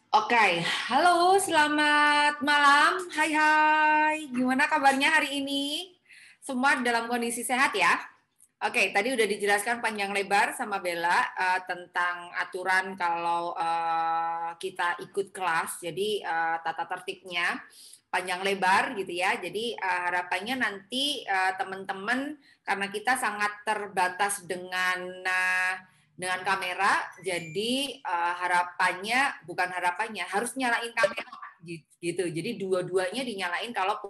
Oke, halo, selamat malam. Hai, hai. Gimana kabarnya hari ini? Semua dalam kondisi sehat ya? Oke, tadi udah dijelaskan panjang lebar sama Bella tentang aturan kalau kita ikut kelas. Jadi tata tertibnya panjang lebar gitu ya. Jadi harapannya nanti teman-teman karena kita sangat terbatas dengan kamera, jadi harapannya harus nyalain kamera gitu. Jadi dua-duanya dinyalain kalau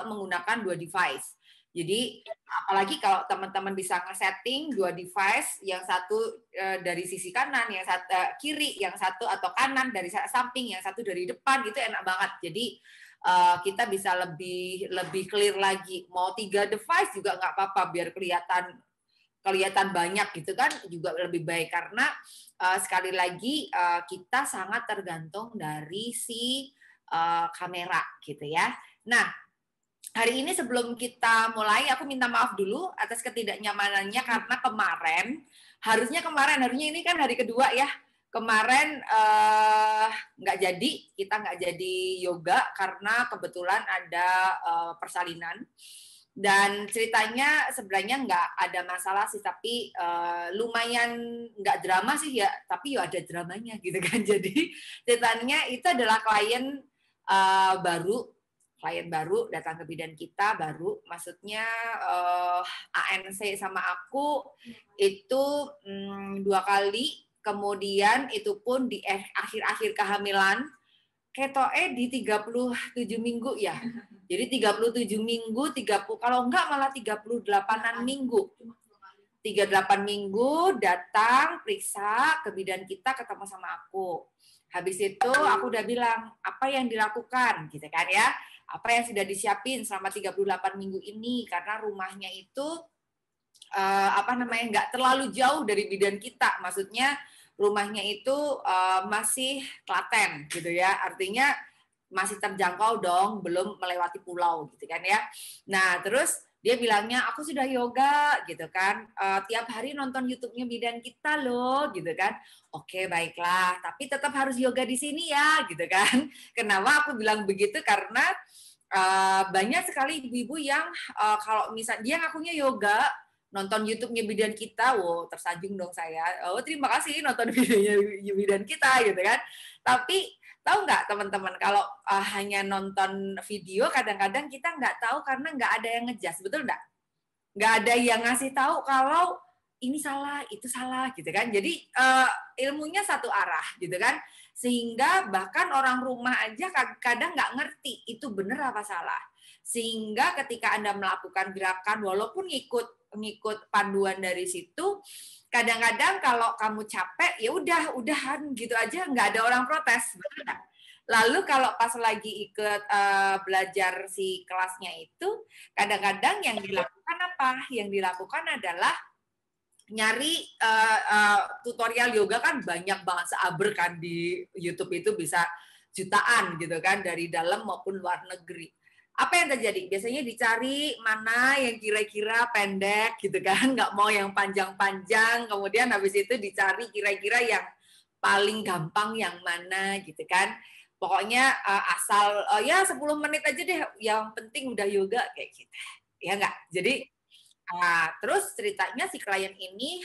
menggunakan dua device. Jadi apalagi kalau teman-teman bisa nge-setting dua device, yang satu dari sisi kanan, yang satu kiri, yang satu atau kanan dari samping, yang satu dari depan, itu enak banget. Jadi kita bisa lebih clear lagi. Mau 3 device juga nggak apa-apa, biar kelihatan banyak gitu kan, juga lebih baik karena sekali lagi kita sangat tergantung dari si kamera gitu ya. Nah, hari ini sebelum kita mulai, aku minta maaf dulu atas ketidaknyamanannya karena harusnya ini kan hari kedua ya. Kemarin kita nggak jadi yoga karena kebetulan ada persalinan. Dan ceritanya sebenarnya nggak ada masalah sih, tapi lumayan nggak drama sih ya, tapi ya ada dramanya gitu kan. Jadi ceritanya itu adalah klien baru datang ke bidan kita, baru maksudnya ANC sama aku itu 2 kali, kemudian itu pun di akhir-akhir kehamilan, ketoe di 37 minggu ya. Jadi 37 minggu, 30 kalau enggak malah 38-an minggu. 38 minggu datang periksa ke bidan kita, ketemu sama aku. Habis itu aku udah bilang apa yang dilakukan gitu kan ya. Apa yang sudah disiapin selama 38 minggu ini, karena rumahnya itu nggak terlalu jauh dari bidan kita. Maksudnya rumahnya itu masih Klaten gitu ya. Artinya masih terjangkau dong, belum melewati pulau gitu kan ya. Nah, terus dia bilangnya aku sudah yoga gitu kan, tiap hari nonton YouTube-nya bidan kita loh gitu kan. Oke, baiklah, tapi tetap harus yoga di sini ya gitu kan. Kenapa aku bilang begitu? Karena banyak sekali ibu-ibu yang kalau misalnya dia ngakunya yoga, nonton YouTube-nya bidan kita, wow, tersanjung dong saya. Oh, terima kasih nonton videonya bidan kita gitu kan. Tapi tahu nggak teman-teman, kalau hanya nonton video, kadang-kadang kita nggak tahu karena nggak ada yang ngejas, betul nggak? Nggak ada yang ngasih tahu kalau ini salah, itu salah gitu kan. Jadi ilmunya satu arah gitu kan. Sehingga bahkan orang rumah aja kadang nggak ngerti itu benar apa salah. Sehingga ketika Anda melakukan gerakan, walaupun ngikut panduan dari situ, kadang-kadang kalau kamu capek, ya udahan gitu aja, nggak ada orang protes. Lalu kalau pas lagi ikut belajar si kelasnya itu, kadang-kadang yang dilakukan apa? Yang dilakukan adalah nyari tutorial yoga, kan banyak banget, seaber kan di YouTube itu bisa jutaan gitu kan, dari dalam maupun luar negeri. Apa yang terjadi? Biasanya dicari mana yang kira-kira pendek gitu kan, nggak mau yang panjang-panjang, kemudian habis itu dicari kira-kira yang paling gampang yang mana gitu kan. Pokoknya asal ya 10 menit aja deh, yang penting udah yoga kayak gitu. Ya nggak? Jadi terus ceritanya si klien ini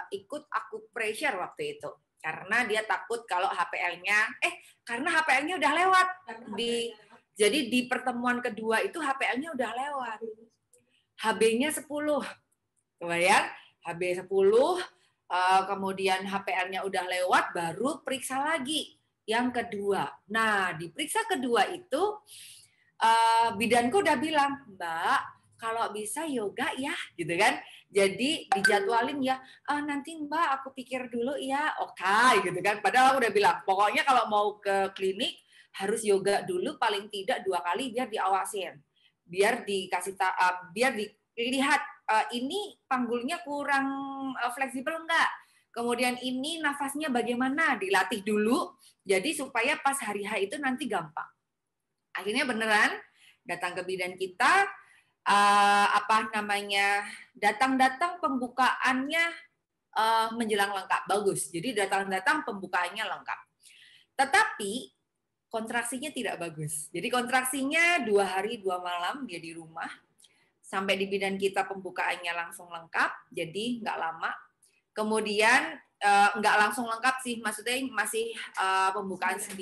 ikut acupressure waktu itu karena dia takut kalau karena HPL-nya udah lewat jadi di pertemuan kedua itu HPL-nya udah lewat, HB-nya 10, kebayang, HB 10, kemudian HPL-nya udah lewat, baru periksa lagi yang kedua. Nah, di periksa kedua itu bidanku udah bilang, Mbak, kalau bisa yoga ya, gitu kan. Jadi dijadwalin ya, nanti Mbak aku pikir dulu ya, oke, gitu kan. Padahal aku udah bilang, pokoknya kalau mau ke klinik harus yoga dulu paling tidak 2 kali biar diawasin, biar biar dilihat ini panggulnya kurang fleksibel enggak. Kemudian ini nafasnya bagaimana, dilatih dulu. Jadi supaya pas hari H itu nanti gampang. Akhirnya beneran datang ke bidan kita, datang pembukaannya menjelang lengkap, bagus. Jadi datang pembukaannya lengkap. Tetapi kontraksinya tidak bagus. Jadi kontraksinya 2 hari 2 malam dia di rumah. Sampai di bidan kita pembukaannya langsung lengkap, jadi nggak lama. Kemudian nggak langsung lengkap sih, maksudnya masih pembukaan 9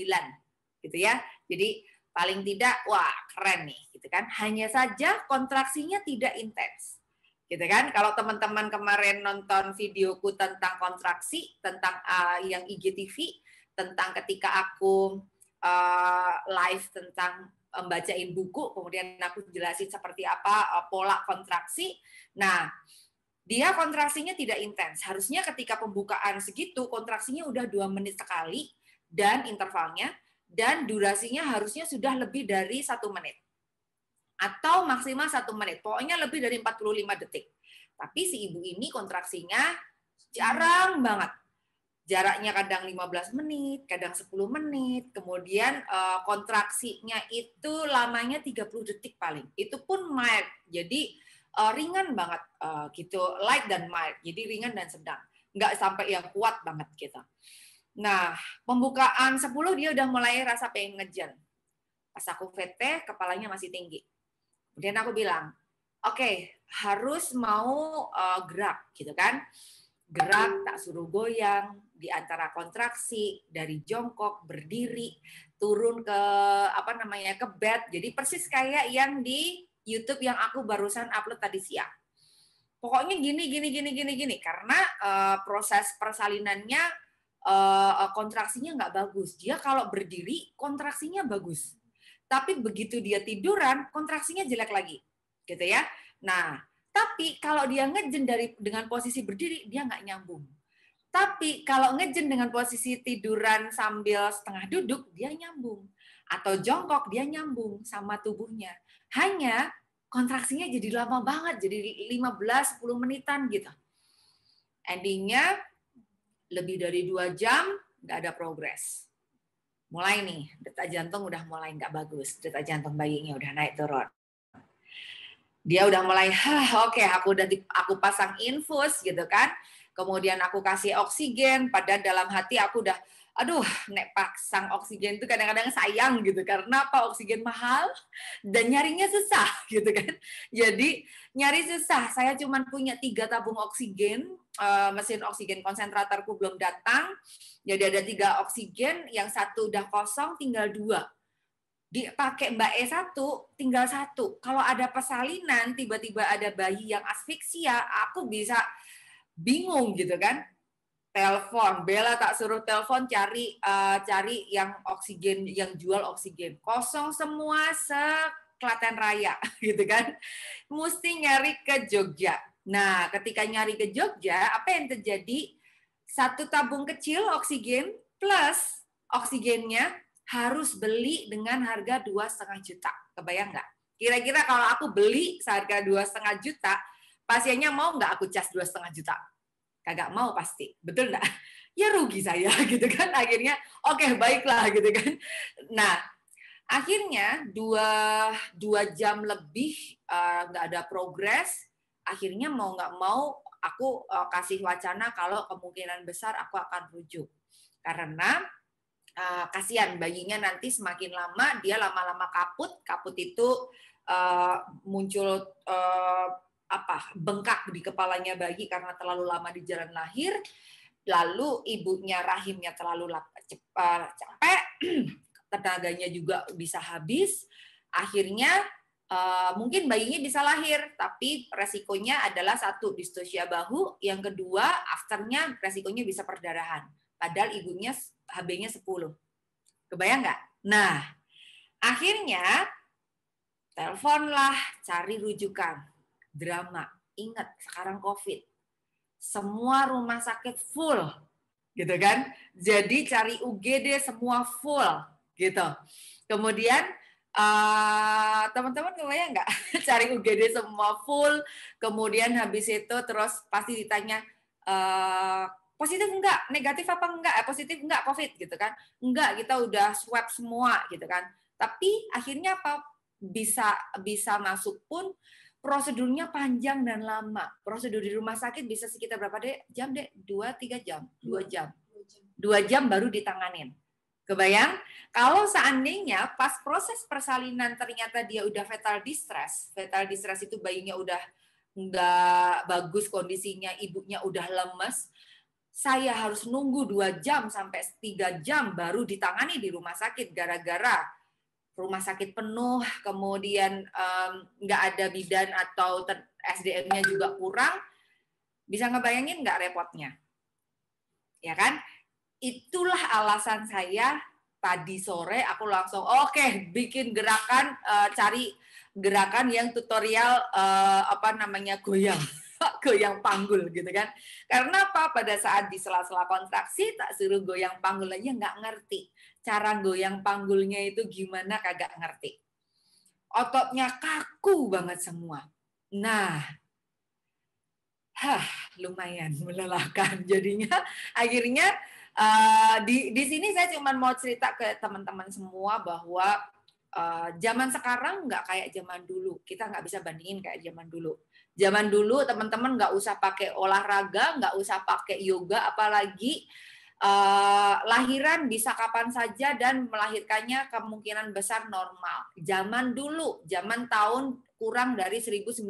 gitu ya. Jadi paling tidak, wah keren nih, gitu kan. Hanya saja kontraksinya tidak intens, gitu kan. Kalau teman-teman kemarin nonton videoku tentang kontraksi, tentang yang IGTV, tentang ketika aku live tentang bacain buku, kemudian aku jelasin seperti apa pola kontraksi. Nah, dia kontraksinya tidak intens. Harusnya ketika pembukaan segitu, kontraksinya udah 2 menit sekali, dan intervalnya, dan durasinya harusnya sudah lebih dari 1 menit. Atau maksimal 1 menit. Pokoknya lebih dari 45 detik. Tapi si ibu ini kontraksinya jarang banget. Jaraknya kadang 15 menit, kadang 10 menit, kemudian kontraksinya itu lamanya 30 detik paling. Itu pun mild, jadi ringan banget gitu, light dan mild, jadi ringan dan sedang. Nggak sampai yang kuat banget gitu. Nah, pembukaan 10 dia udah mulai rasa pengen ngejen. Pas aku VT, kepalanya masih tinggi. Kemudian aku bilang, oke, harus mau gerak gitu kan. Gerak, tak suruh goyang, di antara kontraksi, dari jongkok, berdiri, turun ke ke bed. Jadi persis kayak yang di YouTube yang aku barusan upload tadi siang. Pokoknya gini. Karena proses persalinannya kontraksinya nggak bagus. Dia kalau berdiri kontraksinya bagus. Tapi begitu dia tiduran, kontraksinya jelek lagi. Gitu ya. Nah, tapi kalau dia ngejen dengan posisi berdiri, dia nggak nyambung. Tapi kalau ngejen dengan posisi tiduran sambil setengah duduk, dia nyambung. Atau jongkok, dia nyambung sama tubuhnya. Hanya kontraksinya jadi lama banget, jadi 15-10 menitan gitu. Endingnya, lebih dari 2 jam, nggak ada progres. Mulai nih, detak jantung udah mulai nggak bagus. Detak jantung bayinya udah naik turun. Dia udah mulai, oke, aku pasang infus gitu kan. Kemudian aku kasih oksigen, padahal dalam hati aku udah, aduh, nek pasang oksigen itu kadang-kadang sayang gitu, karena apa, oksigen mahal dan nyarinya susah gitu kan. Jadi nyari susah, saya cuma punya 3 tabung oksigen, mesin oksigen konsentratorku belum datang, jadi ada 3 oksigen, yang 1 udah kosong, tinggal 2. Dipakai Mbak E1, tinggal 1. Kalau ada persalinan, tiba-tiba ada bayi yang asfiksia, aku bisa bingung gitu kan. Telepon, Bella tak suruh telepon cari yang oksigen, yang jual oksigen. Kosong semua se-Klaten Raya gitu kan. Mesti nyari ke Jogja. Nah, ketika nyari ke Jogja, apa yang terjadi? 1 tabung kecil oksigen plus oksigennya harus beli dengan harga 2,5 juta. Kebayang nggak? Kira-kira kalau aku beli seharga 2,5 juta, pasiennya mau nggak aku cas 2,5 juta? Kagak mau pasti. Betul nggak? Ya rugi saya gitu kan. Akhirnya oke, baiklah gitu kan. Nah, akhirnya 2 jam lebih nggak ada progres. Akhirnya mau nggak mau aku kasih wacana kalau kemungkinan besar aku akan rujuk. Karena kasihan bayinya nanti semakin lama dia lama-lama kaput itu muncul bengkak di kepalanya bayi karena terlalu lama di jalan lahir, lalu ibunya rahimnya terlalu capek, tenaganya juga bisa habis, akhirnya mungkin bayinya bisa lahir, tapi resikonya adalah 1 distosia bahu, yang kedua afternya resikonya bisa perdarahan. Padahal ibunya HB-nya 10. Kebayang nggak? Nah, akhirnya teleponlah, cari rujukan. Drama. Ingat, sekarang COVID. Semua rumah sakit full. Gitu kan? Jadi cari UGD semua full. Gitu. Kemudian, teman-teman kebayang nggak? Cari UGD semua full. Kemudian habis itu terus pasti ditanya, positif enggak, negatif apa enggak, positif enggak COVID gitu kan, enggak, kita udah swab semua gitu kan, tapi akhirnya apa, bisa masuk pun prosedurnya panjang dan lama. Prosedur di rumah sakit bisa sekitar berapa jam deh? 2-3 jam, 2 jam baru ditanganin. Kebayang? Kalau seandainya pas proses persalinan ternyata dia udah fetal distress itu bayinya udah nggak bagus kondisinya, ibunya udah lemes, saya harus nunggu 2 jam sampai 3 jam baru ditangani di rumah sakit gara-gara rumah sakit penuh, kemudian nggak ada bidan atau SDM-nya juga kurang. Bisa ngebayangin nggak repotnya? Ya kan? Itulah alasan saya tadi sore aku langsung bikin gerakan, cari gerakan yang tutorial goyang goyang panggul gitu kan. Karena apa? Pada saat di sela-sela kontraksi tak suruh goyang panggul aja nggak ngerti. Cara goyang panggulnya itu gimana kagak ngerti. Ototnya kaku banget semua. Nah, lumayan melelahkan. Jadinya akhirnya di sini saya cuma mau cerita ke teman-teman semua bahwa zaman sekarang nggak kayak zaman dulu. Kita nggak bisa bandingin kayak zaman dulu. Zaman dulu teman-teman nggak usah pakai olahraga, nggak usah pakai yoga, apalagi lahiran bisa kapan saja dan melahirkannya kemungkinan besar normal. Zaman dulu, zaman tahun kurang dari 1980.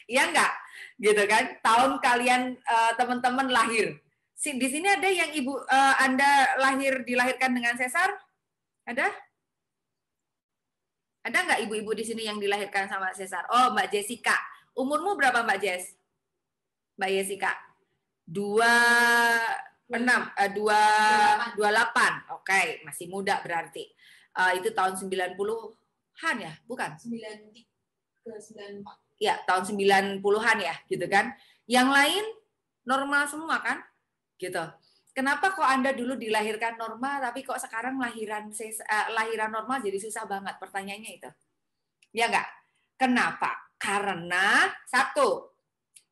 Iya nggak? Gitu kan? Tahun kalian teman-teman lahir. Di sini ada yang ibu Anda dilahirkan dengan sesar? Ada? Ada nggak ibu-ibu di sini yang dilahirkan sama sesar? Oh, Mbak Jessica. Umurmu berapa Mbak Jess? Mbak Jessica? 28. Oke, masih muda berarti. Itu tahun 90-an ya? Bukan? 94. Ya, tahun 90-an ya, gitu kan. Yang lain normal semua kan? Gitu. Kenapa kok Anda dulu dilahirkan normal, tapi kok sekarang lahiran normal jadi susah banget? Pertanyaannya itu. Ya enggak? Kenapa? Karena satu,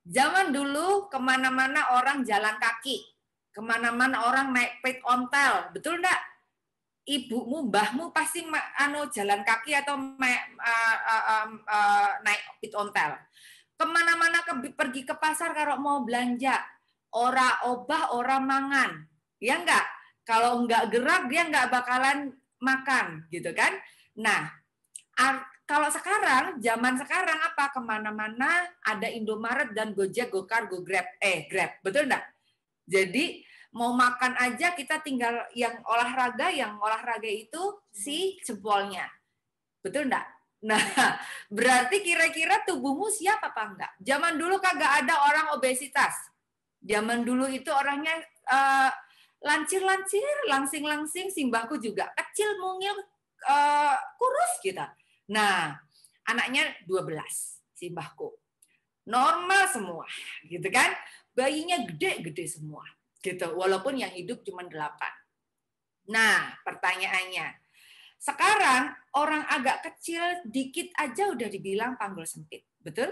zaman dulu kemana-mana orang jalan kaki, kemana-mana orang naik pit ontel, betul enggak? Ibumu, mbahmu pasti jalan kaki atau naik pit ontel. Kemana-mana pergi ke pasar kalau mau belanja, ora obah, ora mangan, ya enggak? Kalau enggak gerak dia enggak bakalan makan, gitu kan? Nah, kalau sekarang, zaman sekarang apa? Kemana-mana ada Indomaret dan Gojek, Gokar, Grab, betul enggak? Jadi mau makan aja kita tinggal yang olahraga itu si jempolnya. Betul enggak? Nah, berarti kira-kira tubuhmu siap apa enggak? Zaman dulu kagak ada orang obesitas. Zaman dulu itu orangnya lancir-lancir, langsing-langsing, simbahku juga kecil, mungil, kurus kita. Nah, anaknya 12, simbahku. Normal semua, gitu kan? Bayinya gede-gede semua, gitu. Walaupun yang hidup cuma 8. Nah, pertanyaannya, sekarang orang agak kecil dikit aja udah dibilang panggul sempit, betul?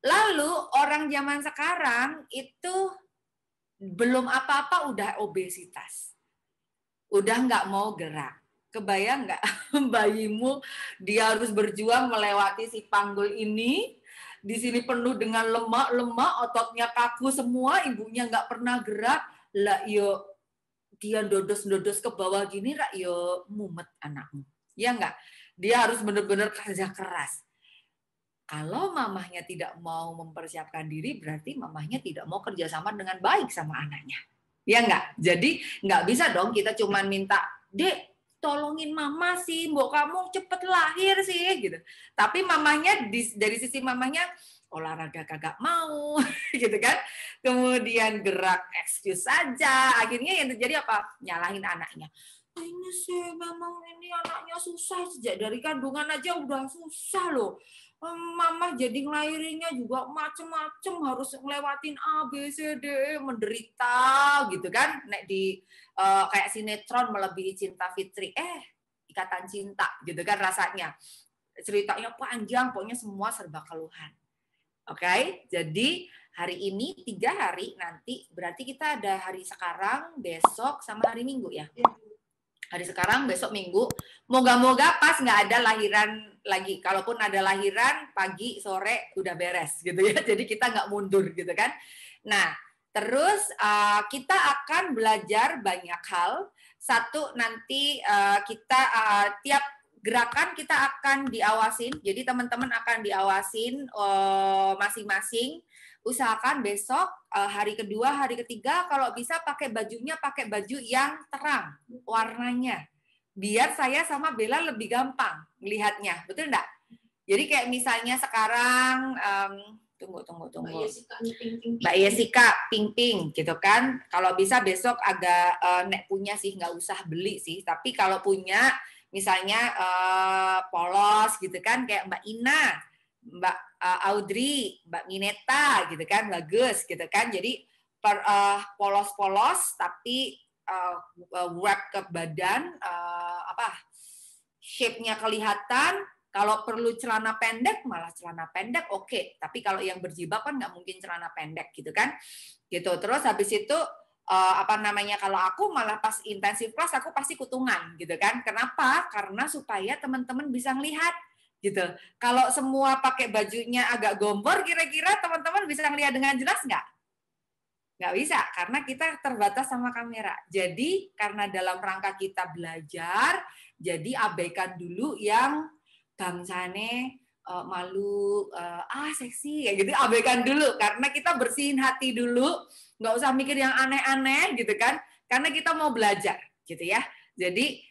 Lalu orang zaman sekarang itu belum apa-apa udah obesitas, udah nggak mau gerak. Kebayang nggak bayimu dia harus berjuang melewati si panggul ini, di sini penuh dengan lemak, ototnya kaku semua, ibunya nggak pernah gerak, lah yo dia dodos ke bawah gini, rak yo mumet anakmu, ya nggak? Dia harus benar-benar kerja keras. Kalau mamahnya tidak mau mempersiapkan diri, berarti mamahnya tidak mau kerjasama dengan baik sama anaknya, ya nggak? Jadi nggak bisa dong kita cuma minta, Dek, tolongin mama sih, mbok kamu cepet lahir sih, gitu. Tapi mamahnya dari sisi mamahnya olahraga kagak mau, gitu kan? Kemudian gerak excuse saja. Akhirnya yang terjadi apa? Nyalahin anaknya. Ini sih memang ini anaknya susah, sejak dari kandungan aja udah susah loh. Mama jadi ngelahirinnya juga macem-macem, harus ngelewatin A, B, C, D, menderita gitu kan. Nek di kayak sinetron Melebihi Cinta Fitri, Ikatan Cinta gitu kan rasanya. Ceritanya panjang, pokoknya semua serba keluhan. Oke, jadi hari ini 3 hari, nanti berarti kita ada hari sekarang, besok, sama hari Minggu ya? Hari sekarang, besok Minggu. Moga-moga pas nggak ada lahiran lagi. Kalaupun ada lahiran, pagi, sore, udah beres gitu ya. Jadi kita nggak mundur gitu kan. Nah, Terus kita akan belajar banyak hal. Satu, nanti kita tiap gerakan kita akan diawasin. Jadi teman-teman akan diawasin masing-masing. Usahakan besok hari kedua, hari ketiga kalau bisa pakai bajunya pakai baju yang terang warnanya. Biar saya sama Bella lebih gampang melihatnya. Betul enggak? Jadi kayak misalnya sekarang tunggu. Mbak Yesika pink gitu kan. Kalau bisa besok agak nek punya sih nggak usah beli sih. Tapi kalau punya misalnya polos gitu kan kayak Mbak Ina, Mbak Audrey, Mbak Mineta gitu kan bagus gitu kan. Jadi polos-polos tapi wrap ke badan shape-nya kelihatan. Kalau perlu celana pendek, malah celana pendek oke. Tapi kalau yang berjilbab kan nggak mungkin celana pendek gitu kan. Gitu. Terus habis itu kalau aku malah pas intensif kelas aku pasti kutungan gitu kan. Kenapa? Karena supaya teman-teman bisa ngelihat gitu. Kalau semua pakai bajunya agak gombor, kira-kira teman-teman bisa ngelihat dengan jelas nggak? Nggak bisa, karena kita terbatas sama kamera. Jadi karena dalam rangka kita belajar, jadi abaikan dulu yang bangsane malu seksi ya gitu, abaikan dulu karena kita bersihin hati dulu, nggak usah mikir yang aneh-aneh gitu kan, karena kita mau belajar gitu ya. Jadi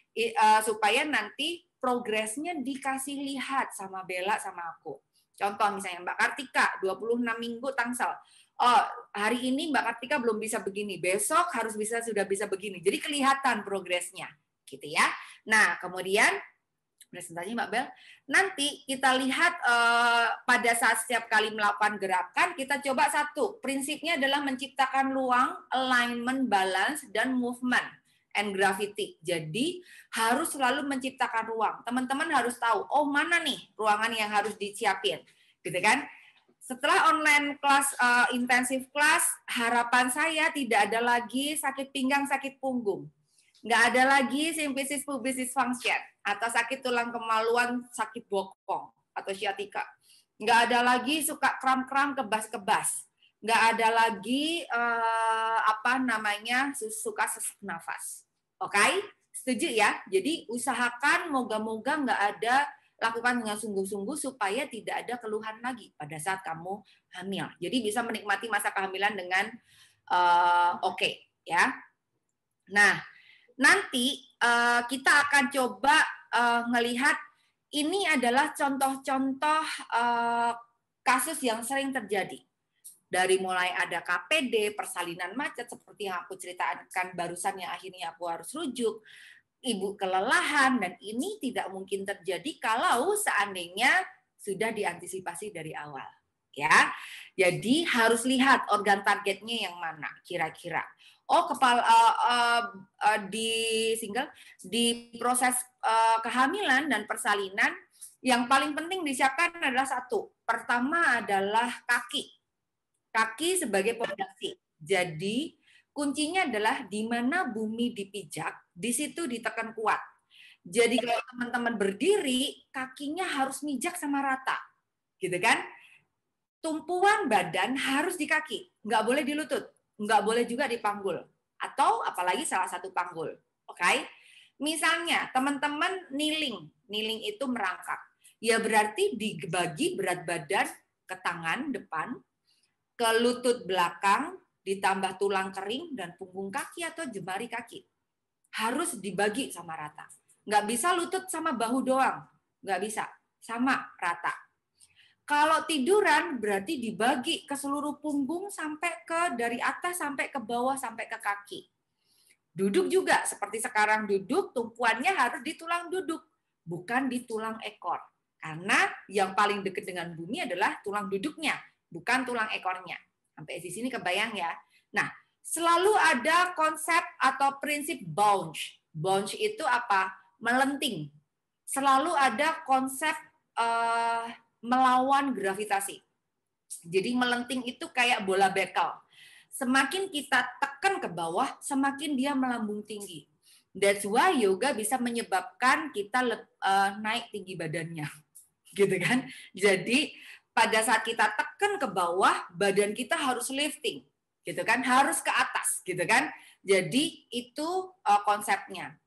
supaya nanti progresnya dikasih lihat sama Bella sama aku. Contoh misalnya Mbak Kartika 26 minggu tangsel. Oh, hari ini Mbak Kartika belum bisa begini, besok sudah bisa begini. Jadi kelihatan progresnya gitu ya. Nah, kemudian presentasi Mbak Bel. Nanti kita lihat pada saat setiap kali melakukan gerakan, kita coba satu. Prinsipnya adalah menciptakan ruang, alignment, balance, dan movement and gravity. Jadi harus selalu menciptakan ruang. Teman-teman harus tahu, oh mana nih ruangan yang harus disiapin. Gitu kan? Setelah online kelas, intensif kelas, harapan saya tidak ada lagi sakit pinggang, sakit punggung. Nggak ada lagi simplicis pubicis function atau sakit tulang kemaluan, sakit bokong atau sciatica. Nggak ada lagi suka kram-kram, kebas-kebas. Nggak ada lagi suka sesak nafas. Oke? Setuju ya? Jadi usahakan moga-moga nggak ada, lakukan dengan sungguh-sungguh supaya tidak ada keluhan lagi pada saat kamu hamil. Jadi bisa menikmati masa kehamilan dengan oke, ya. Nah, nanti kita akan coba melihat ini adalah contoh-contoh kasus yang sering terjadi. Dari mulai ada KPD, persalinan macet seperti yang aku ceritakan barusan yang akhirnya aku harus rujuk, ibu kelelahan, dan ini tidak mungkin terjadi kalau seandainya sudah diantisipasi dari awal. Ya, jadi harus lihat organ targetnya yang mana kira-kira. Oh, di proses kehamilan dan persalinan yang paling penting disiapkan adalah satu. Pertama adalah kaki. Kaki sebagai pondasi. Jadi kuncinya adalah di mana bumi dipijak, di situ ditekan kuat. Jadi kalau teman-teman berdiri, kakinya harus mijak sama rata. Gitu kan? Tumpuan badan harus di kaki, nggak boleh di lutut, nggak boleh juga di panggul, atau apalagi salah satu panggul. Oke? Misalnya teman-teman kneeling itu merangkak. Ya berarti dibagi berat badan ke tangan depan, ke lutut belakang, ditambah tulang kering dan punggung kaki atau jemari kaki. Harus dibagi sama rata. Nggak bisa lutut sama bahu doang. Nggak bisa. Sama rata. Kalau tiduran berarti dibagi ke seluruh punggung sampai ke dari atas sampai ke bawah sampai ke kaki. Duduk juga seperti sekarang duduk, tumpuannya harus di tulang duduk, bukan di tulang ekor. Karena yang paling dekat dengan bumi adalah tulang duduknya, bukan tulang ekornya. Sampai di sini kebayang ya. Nah, selalu ada konsep atau prinsip bounce. Bounce itu apa? Melenting. Selalu ada konsep melawan gravitasi. Jadi melenting itu kayak bola bekel. Semakin kita tekan ke bawah, semakin dia melambung tinggi. That's why yoga bisa menyebabkan kita naik tinggi badannya. Gitu kan? Jadi pada saat kita tekan ke bawah, badan kita harus lifting. gitu kan, harus ke atas, gitu kan. Jadi itu konsepnya.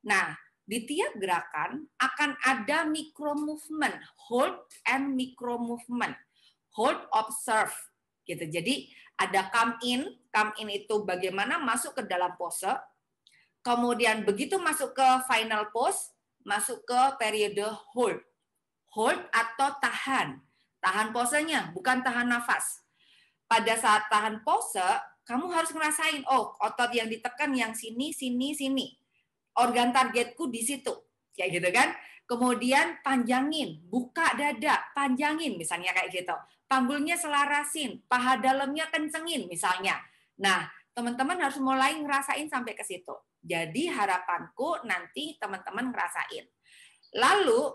Nah, di tiap gerakan akan ada micro movement, hold and micro movement, hold, observe, gitu. Jadi ada come in itu bagaimana masuk ke dalam pose, kemudian begitu masuk ke final pose, masuk ke periode hold, hold atau tahan posenya, bukan tahan nafas. Pada saat tahan pose, kamu harus ngerasain, oh otot yang ditekan yang sini, sini, sini. Organ targetku di situ, kayak gitu kan. Kemudian panjangin, buka dada, panjangin, misalnya kayak gitu. Panggulnya selarasin, paha dalamnya kencengin, misalnya. Nah, teman-teman harus mulai ngerasain sampai ke situ. Jadi harapanku nanti teman-teman ngerasain. Lalu,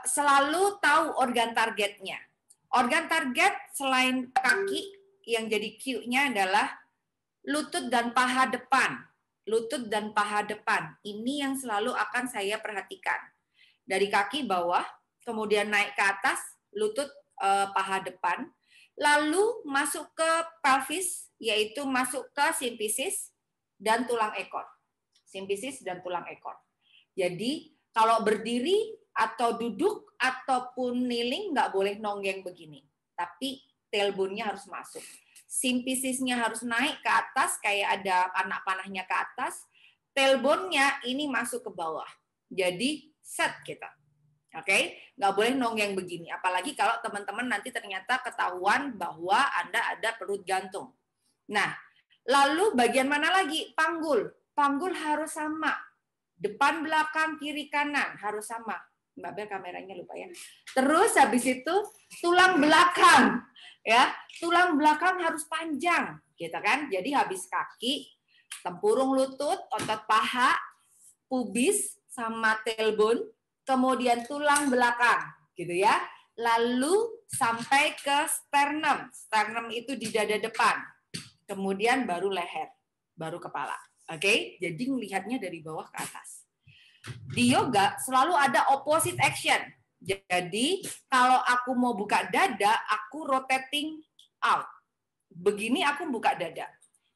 selalu tahu organ targetnya. Organ target selain kaki, yang jadi Q-nya adalah lutut dan paha depan. Lutut dan paha depan. Ini yang selalu akan saya perhatikan. Dari kaki bawah, kemudian naik ke atas, lutut, paha depan. Lalu masuk ke pelvis, yaitu masuk ke simfisis dan tulang ekor. Simfisis dan tulang ekor. Jadi, kalau berdiri atau duduk ataupun kneeling nggak boleh nonggeng begini. Tapi tailbone-nya harus masuk. Simfisisnya harus naik ke atas, kayak ada anak panahnya ke atas. Tailbone-nya ini masuk ke bawah. Jadi set kita. Oke, nggak boleh nonggeng begini. Apalagi kalau teman-teman nanti ternyata ketahuan bahwa Anda ada perut gantung. Nah, lalu bagian mana lagi? Panggul. Panggul harus sama. Depan, belakang, kiri, kanan harus sama. Mbak Bel kameranya lupa ya. Terus habis itu tulang belakang, ya, tulang belakang harus panjang, gitu kan? Jadi habis kaki, tempurung lutut, otot paha, pubis sama tailbone, kemudian tulang belakang, gitu ya. Lalu sampai ke sternum. Sternum itu di dada depan. Kemudian baru leher, baru kepala. Oke? Jadi melihatnya dari bawah ke atas. Di yoga selalu ada opposite action. Jadi kalau aku mau buka dada, aku rotating out. Begini aku buka dada.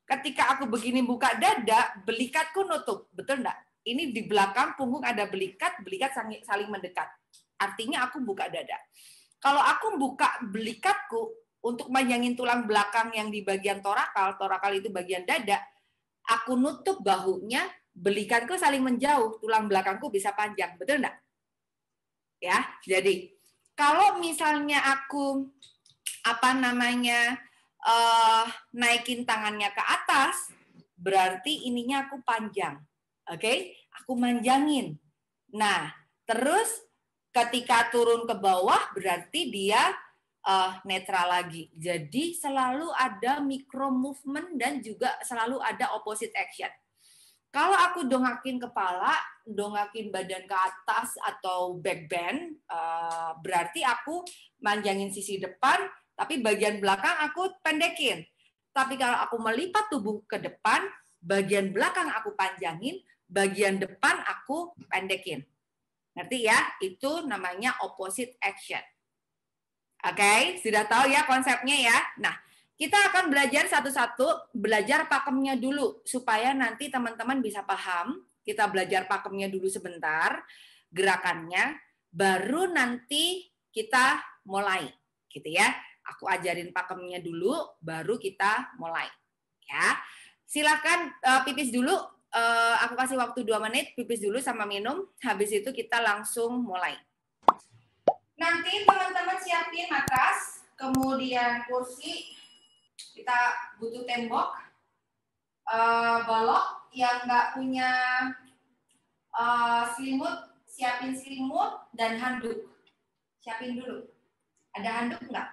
Ketika aku begini buka dada, belikatku nutup. Betul enggak? Ini di belakang punggung ada belikat, belikat saling mendekat. Artinya aku buka dada. Kalau aku buka belikatku untuk manjangin tulang belakang yang di bagian torakal, torakal itu bagian dada, aku nutup bahunya, belikatku saling menjauh, tulang belakangku bisa panjang, betul enggak? Ya, jadi kalau misalnya aku naikin tangannya ke atas, berarti ininya aku panjang, oke? Aku manjangin. Nah, terus ketika turun ke bawah, berarti dia netral lagi. Jadi selalu ada micro movement dan juga selalu ada opposite action. Kalau aku dongakin kepala, dongakin badan ke atas atau back bend, berarti aku manjangin sisi depan, tapi bagian belakang aku pendekin. Tapi kalau aku melipat tubuh ke depan, bagian belakang aku panjangin, bagian depan aku pendekin. Ngerti ya? Itu namanya opposite action. Oke, sudah tahu ya konsepnya ya? Nah, kita akan belajar satu-satu, belajar pakemnya dulu supaya nanti teman-teman bisa paham. Kita belajar pakemnya dulu sebentar, gerakannya, baru nanti kita mulai, gitu ya. Aku ajarin pakemnya dulu, baru kita mulai. Ya, silakan pipis dulu. Aku kasih waktu 2 menit, pipis dulu sama minum. Habis itu kita langsung mulai. Nanti teman-teman siapin matras, kemudian kursi. Kita butuh tembok, balok yang nggak punya selimut, siapin selimut dan handuk. Siapin dulu. Ada handuk nggak?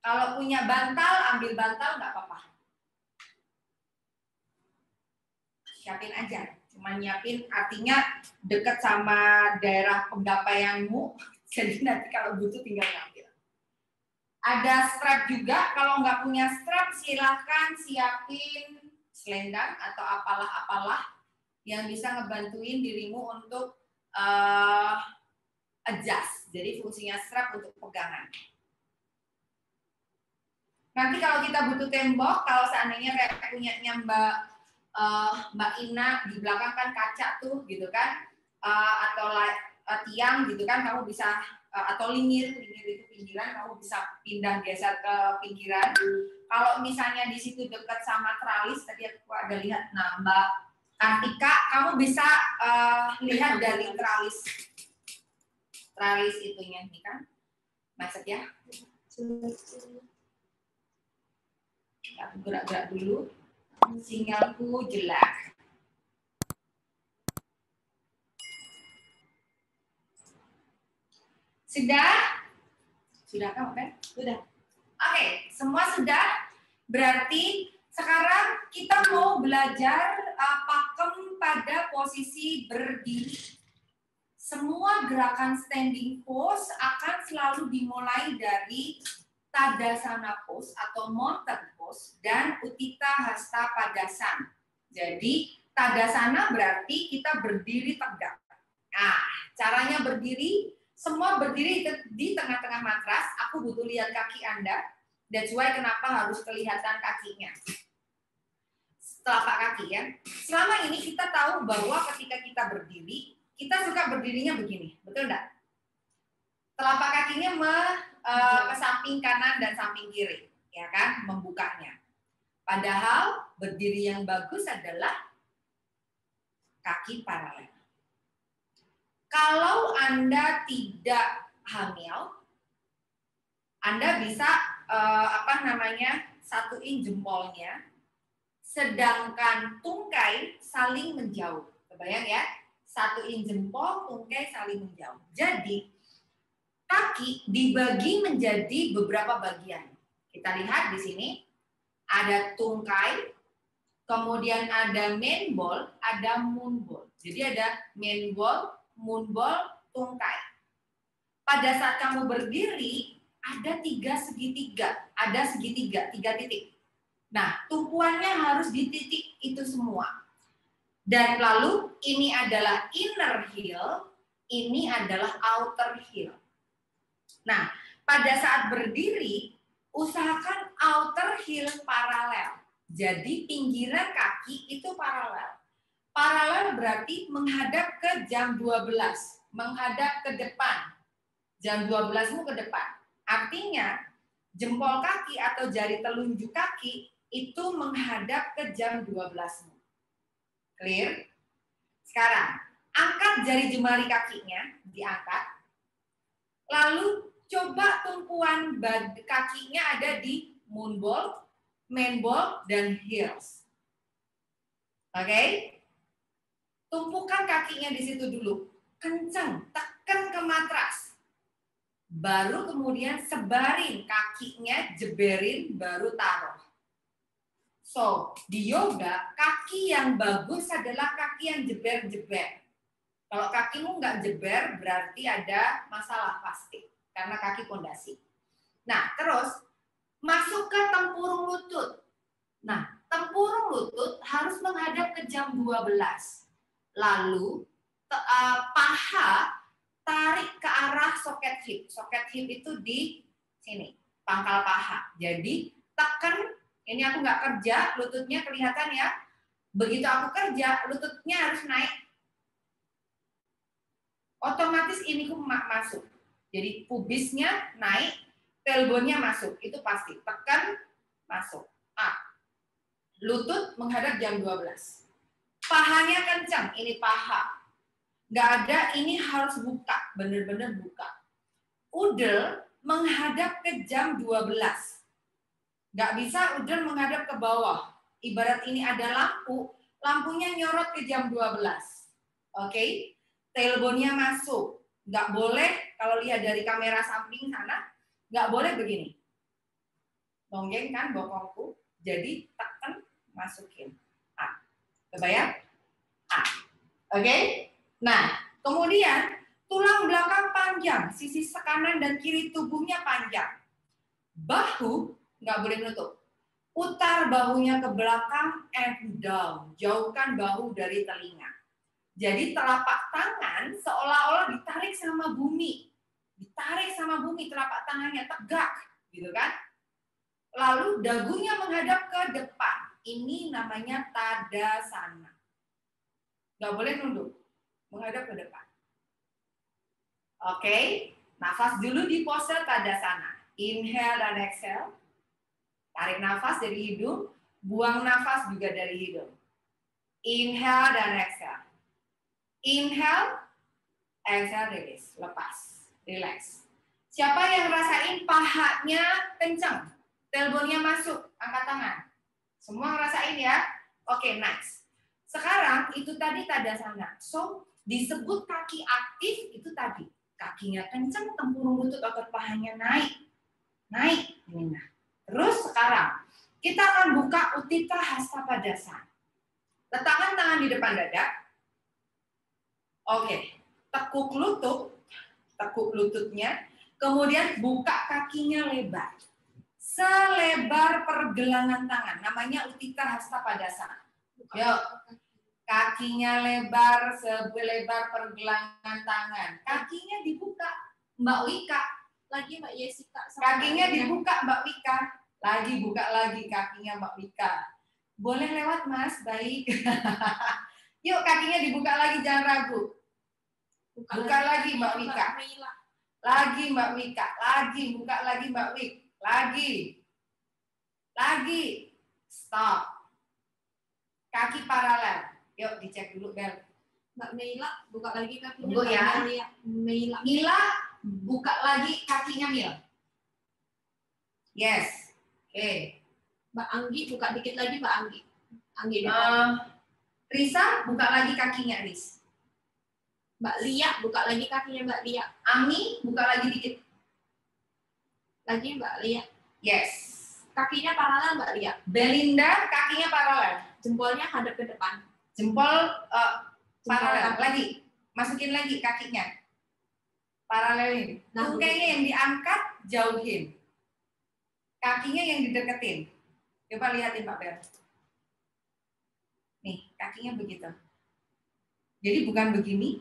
Kalau punya bantal, ambil bantal nggak apa-apa. Siapin aja. Cuma nyiapin artinya dekat sama daerah penggapaianmu. Jadi nanti kalau butuh tinggal ngambil. Ada strap juga, kalau nggak punya strap silahkan siapin selendang atau apalah-apalah yang bisa ngebantuin dirimu untuk adjust. Jadi fungsinya strap untuk pegangan. Nanti kalau kita butuh tembok, kalau seandainya kayak punyanya Mbak Ina di belakang kan kaca tuh gitu kan, atau tiang gitu kan, kamu bisa atau lingir itu pinggiran, kamu bisa pindah geser ke pinggiran. Kalau misalnya di situ dekat sama tralis, tadi aku ada lihat, nah Mbak Kartika, kamu bisa lihat dari tralis itunya nih kan, macet ya. Aku gerak-gerak dulu, sinyalku jelek. Sudah? Sudah kan, Oke? Sudah. Oke, semua sudah. Berarti sekarang kita mau belajar pakem pada posisi berdiri. Semua gerakan standing pose akan selalu dimulai dari Tadasana pose atau mountain pose dan Utthita Hasta Padasana. Jadi Tadasana berarti kita berdiri tegak. Nah, caranya berdiri, semua berdiri di tengah-tengah matras. Aku butuh lihat kaki Anda. That's why kenapa harus kelihatan kakinya. Telapak kaki ya. Selama ini kita tahu bahwa ketika kita berdiri, kita suka berdirinya begini. Betul enggak? Telapak kakinya ke samping kanan dan samping kiri, ya kan, membukanya. Padahal berdiri yang bagus adalah kaki paralel. Kalau Anda tidak hamil, Anda bisa satuin jempolnya, sedangkan tungkai saling menjauh. Kebayang ya? Satuin jempol, tungkai saling menjauh. Jadi kaki dibagi menjadi beberapa bagian. Kita lihat di sini ada tungkai, kemudian ada main ball, ada moon ball. Jadi ada main ball, moon ball, tungkai. Pada saat kamu berdiri ada 3 segitiga, tiga titik. Nah, tumpuannya harus di titik itu semua. Dan lalu ini adalah inner heel, ini adalah outer heel. Nah, pada saat berdiri, usahakan outer heel paralel. Jadi pinggiran kaki itu paralel. Paralel berarti menghadap ke jam 12, menghadap ke depan. Jam 12-mu ke depan. Artinya, jempol kaki atau jari telunjuk kaki itu menghadap ke jam 12-mu. Clear? Sekarang, angkat jari jemari kakinya, diangkat. Lalu coba tumpuan kakinya ada di moon ball, main ball, dan heels. Oke? Tumpukan kakinya di situ dulu. Kencang, tekan ke matras. Baru kemudian sebarin kakinya, jeberin, baru taruh. So, di yoga, kaki yang bagus adalah kaki yang jeber-jeber. Kalau kakimu nggak jeber, berarti ada masalah pasti. Karena kaki pondasi. Nah, terus masuk ke tempurung lutut. Nah, tempurung lutut harus menghadap ke jam 12. Lalu paha tarik ke arah soket hip. Soket hip itu di sini, pangkal paha. Jadi tekan, ini aku nggak kerja, lututnya kelihatan ya. Begitu aku kerja, lututnya harus naik. Otomatis ini masuk. Jadi pubisnya naik, tailbone-nya masuk. Itu pasti. Tekan, masuk. Lutut menghadap jam 12. Pahanya kencang, ini paha. Nggak ada, ini harus buka. Benar-benar buka. Udel menghadap ke jam 12. Nggak bisa udel menghadap ke bawah. Ibarat ini ada lampu, lampunya nyorot ke jam 12. Oke? Tailbone-nya masuk. Nggak boleh, kalau lihat dari kamera samping sana, nggak boleh begini. Longgeng kan bokongku, jadi tekan, masukin. Kebayang? Oke? Nah, kemudian tulang belakang panjang, sisi kanan dan kiri tubuhnya panjang. Bahu nggak boleh menutup. Putar bahunya ke belakang and down. Jauhkan bahu dari telinga. Jadi telapak tangan seolah-olah ditarik sama bumi. Ditarik sama bumi, telapak tangannya tegak, gitu kan? lalu dagunya menghadap ke depan. Ini namanya Tadasana. Nggak boleh nunduk, menghadap ke depan. Oke, nafas dulu di pose Tadasana. Inhale dan exhale. Tarik nafas dari hidung, buang nafas juga dari hidung. Inhale dan exhale. Inhale, exhale, release, lepas, relax. Siapa yang rasain pahanya kencang, tailbone-nya masuk, angkat tangan. Semua ngerasain ya? Oke, next. Sekarang itu tadi Tadasana. So, disebut kaki aktif itu tadi. Kakinya kencang, tempurung lutut otot pahanya naik. Naik. Nah. Terus sekarang, kita akan buka Utthita Hasta Padasana. Letakkan tangan di depan dada. Oke, tekuk lututnya, kemudian buka kakinya lebar. Selebar pergelangan tangan, namanya Utthita Hasta Padasana. Yuk, kakinya lebar, selebar pergelangan tangan. Kakinya dibuka, Mbak Wika. Lagi Mbak Yesika. Kakinya dibuka, Mbak Wika. Lagi buka lagi kakinya Mbak Wika. Boleh lewat Mas, baik. Yuk kakinya dibuka lagi, jangan ragu. Buka lagi Mbak Wika. Lagi Mbak Wika. Lagi, buka lagi Mbak Wik. Lagi. Stop. Kaki paralel. Yuk dicek dulu Bel. Mbak Meila, buka lagi kakinya. Tunggu ya. Meila, buka lagi kakinya Mil. Yes. Oke. Mbak Anggi, buka dikit lagi Mbak Anggi. Risa, buka lagi kakinya Riz. Mbak Lia, buka lagi kakinya Mbak Lia. Ami, buka lagi dikit. Lagi Mbak Lia. Yes. Kakinya paralel Mbak Lia. Belinda, kakinya paralel. Jempolnya hadap ke depan. Jempol paralel. Lagi. Masukin lagi kakinya. Paralelin. Nah, tungkainya yang diangkat, jauhin. Kakinya yang dideketin. Coba lihatin Pak Bel. Nih, kakinya begitu. Jadi bukan begini,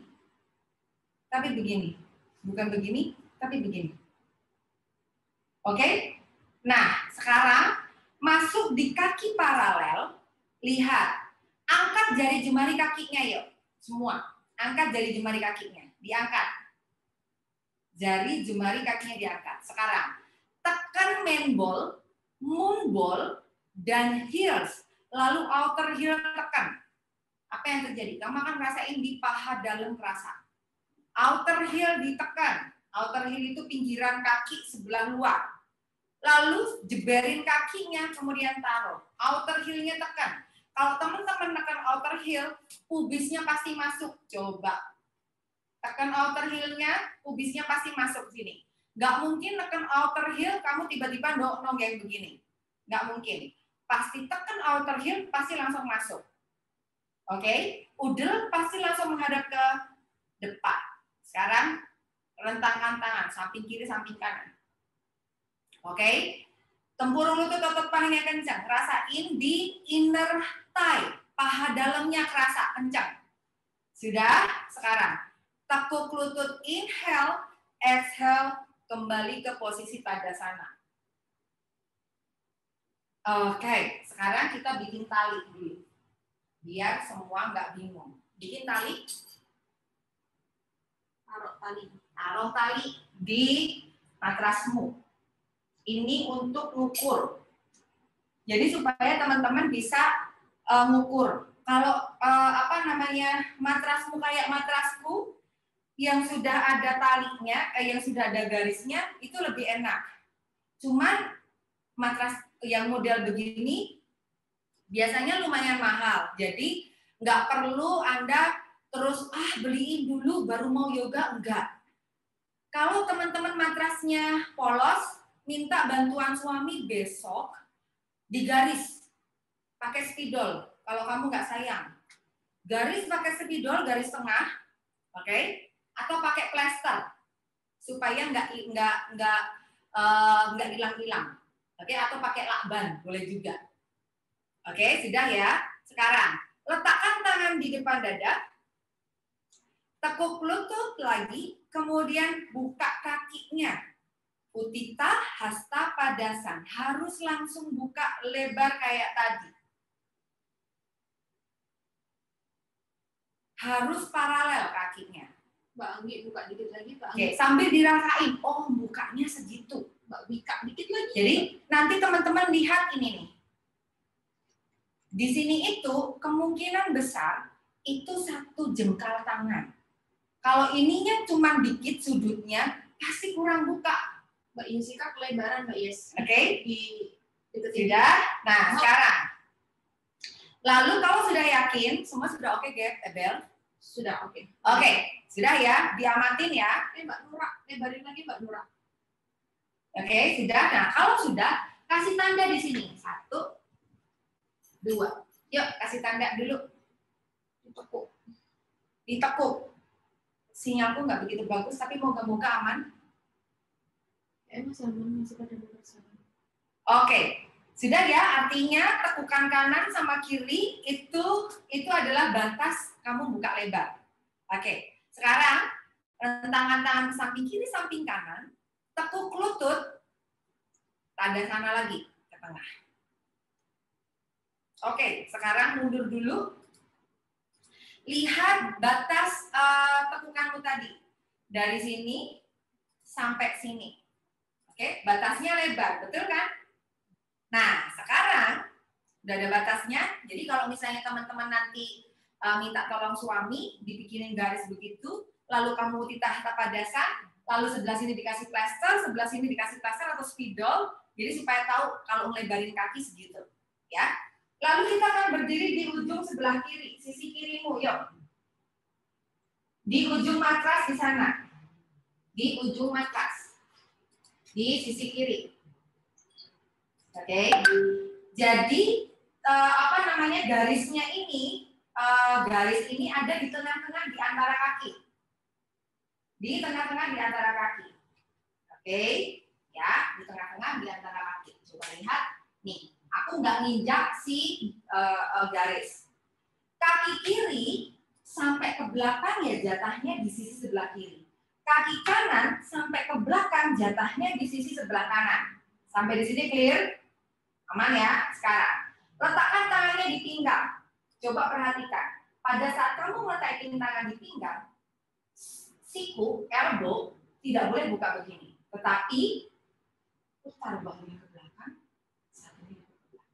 tapi begini. Bukan begini, tapi begini. Oke? Nah, sekarang masuk di kaki paralel. Lihat. Angkat jari jemari kakinya yuk. Semua. Angkat jari jemari kakinya. Diangkat. Jari jemari kakinya diangkat. Sekarang, tekan main ball, moon ball, dan heels. Lalu outer heel tekan. Apa yang terjadi? Kamu akan rasain di paha dalam kerasa. Outer heel ditekan. Outer heel itu pinggiran kaki sebelah luar. Lalu jeberin kakinya, kemudian taruh. Outer heel-nya tekan. Kalau teman-teman tekan outer heel, pubisnya pasti masuk. Coba. Tekan outer heel-nya, pubisnya pasti masuk sini. Nggak mungkin tekan outer heel, kamu tiba-tiba nonggeng begini. Nggak mungkin. Pasti tekan outer heel, pasti langsung masuk. Oke? Udel pasti langsung menghadap ke depan. Sekarang, rentangkan tangan, samping kiri, samping kanan. Oke? Tempurung lutut otot pahanya kencang. Rasain di inner thigh. Paha dalamnya kerasa kencang. Sudah? Sekarang, tekuk lutut inhale, exhale, kembali ke posisi Tadasana. Oke, sekarang kita bikin tali dulu. Biar semua nggak bingung. Bikin tali. Taruh tali di matrasmu. Ini untuk ngukur. Jadi supaya teman-teman bisa ngukur. Kalau matrasmu kayak matrasku yang sudah ada talinya, yang sudah ada garisnya, itu lebih enak. Cuman matras yang model begini biasanya lumayan mahal. Jadi nggak perlu Anda terus beliin dulu baru mau yoga, enggak. Kalau teman-teman matrasnya polos, minta bantuan suami besok digaris pakai spidol. Kalau kamu nggak sayang, garis pakai spidol, garis tengah, oke? Atau pakai plester supaya nggak hilang-hilang, oke? Atau pakai lakban boleh juga, oke? Sudah ya. Sekarang letakkan tangan di depan dada, tekuk lutut lagi, kemudian buka kakinya. Utita, hasta, padasan. Harus langsung buka lebar kayak tadi. Harus paralel kakinya. Mbak Anggi buka dikit lagi, Mbak Anggi. Oke, sambil dirangkain. Oh, bukanya segitu. Mbak Bika dikit lagi. Jadi nanti teman-teman lihat ini nih. Di sini itu kemungkinan besar itu 1 jengkal tangan. Kalau ininya cuma dikit sudutnya, pasti kurang buka. Mbak Yesika kelebaran, Mbak Yes. Oke? Di deketin. Sudah? Nah, sekarang. Lalu kalau sudah yakin, semua sudah oke, Bel? Sudah oke. Oke, sudah ya, diamatin ya. Mbak Nura, lebarin lagi Mbak Nura. Oke, sudah. Nah, kalau sudah, kasih tanda di sini. 1, 2. Yuk, kasih tanda dulu. Ditekuk. Ditekuk. Sinyalku nggak begitu bagus, tapi moga-moga aman. Masih aman, masih pada bersama. Oke, sudah ya. Artinya tekukan kanan sama kiri itu adalah batas kamu buka lebar. Oke, sekarang rentangan tangan samping kiri, samping kanan, tekuk lutut, tanda sana lagi ke tengah. Oke, sekarang mundur dulu. Lihat batas tekukanmu tadi. Dari sini sampai sini. Oke, batasnya lebar, betul kan? Nah, sekarang udah ada batasnya. Jadi kalau misalnya teman-teman nanti minta tolong suami, dibikinin garis begitu, lalu kamu titah tapadasan, lalu sebelah sini dikasih plester, sebelah sini dikasih plester atau spidol, jadi supaya tahu kalau ngelebarin kaki segitu. Ya. Lalu kita akan berdiri di ujung sebelah kiri, sisi kirimu, yuk. Di ujung matras di sana. Di ujung matras. Di sisi kiri. Oke. Jadi garisnya ini garis ini ada di tengah-tengah di antara kaki. Di tengah-tengah di antara kaki. Oke, ya, di tengah-tengah di antara kaki. Coba lihat nih. Aku nggak nginjak si garis. Kaki kiri sampai ke belakang ya jatahnya di sisi sebelah kiri. Kaki kanan sampai ke belakang jatahnya di sisi sebelah kanan. Sampai di sini clear? Aman ya? Sekarang, letakkan tangannya di pinggang. Coba perhatikan. Pada saat kamu meletakkan tangan di pinggang, siku, elbow, tidak boleh buka begini. Tetapi, putar bahunya ke belakang, satunya ke belakang.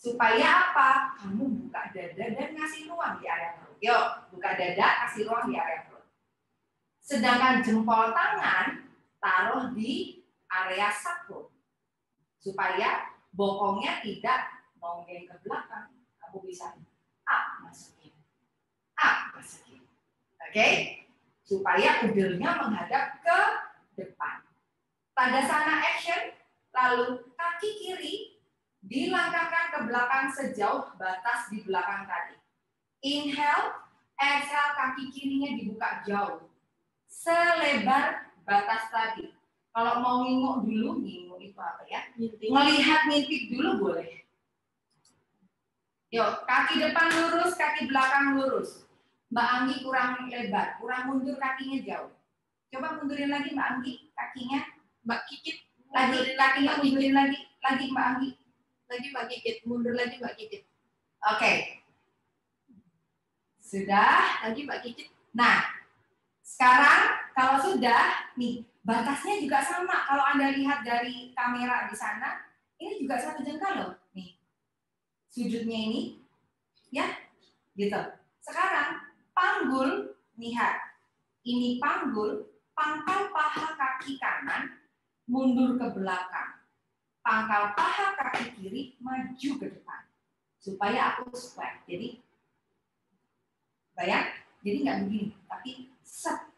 Supaya apa? Kamu buka dada dan ngasih ruang di area perut. Yuk, buka dada, kasih ruang di area perut. Sedangkan jempol tangan taruh di area sacrum supaya bokongnya tidak nonggeng ke belakang. Kamu bisa up masukin, oke? Supaya udelnya menghadap ke depan. Tadasana action, lalu kaki kiri dilangkahkan ke belakang sejauh batas di belakang tadi. Inhale, exhale, kaki kirinya dibuka jauh. Selebar batas tadi. Kalau mau nginguk dulu, nginguk itu apa ya? Melihat ngintip dulu boleh. Yuk, kaki depan lurus, kaki belakang lurus. Mbak Anggi kurang lebar, kurang mundur kakinya jauh. Coba mundurin lagi Mbak Anggi kakinya. Mbak Kikit. Lagi kakinya mundurin lagi Mbak Anggi. Lagi Mbak Kikit, mundur lagi Mbak Kikit. Oke. Sudah. Lagi Mbak Kikit. Nah, sekarang kalau sudah, nih batasnya juga sama. Kalau Anda lihat dari kamera di sana, ini juga 1 jengkal loh. Nih, sudutnya ini, ya, gitu. Sekarang panggul, lihat. Ini panggul, pangkal paha kaki kanan mundur ke belakang. Pangkal paha kaki kiri maju ke depan. Supaya aku squat. Jadi, bayang? Jadi nggak begini, tapi set.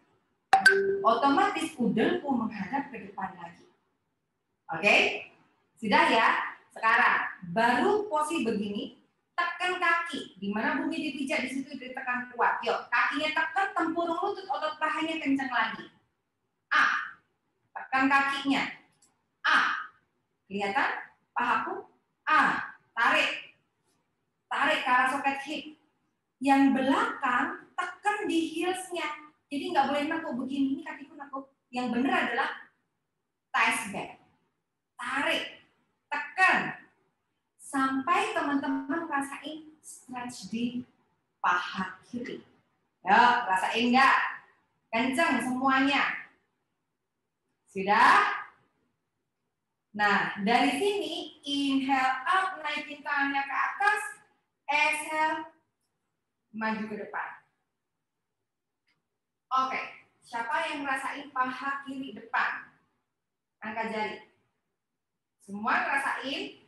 Otomatis udelku menghadap ke depan lagi. Oke? Sudah ya? Sekarang, baru posisi begini, tekan kaki. Di mana bumi dipijak, di situ ditekan kuat. Yuk, kakinya tekan, tempurung lutut, otot pahanya kencang lagi. A. Tekan kakinya. A. Kelihatan pahaku? A. Tarik. Tarik ke arah soket hip. Yang belakang, tekan di heelsnya. Jadi nggak boleh nekuk begini, ini kakiku nekuk. Yang benar adalah ties back. Tarik, tekan. Sampai teman-teman rasain stretch di paha kiri. Ya, rasain nggak? Kenceng semuanya. Sudah? Nah, dari sini inhale up, naikin tangannya ke atas, exhale, maju ke depan. Oke, siapa yang ngerasain paha kiri depan? Angkat jari. Semua ngerasain?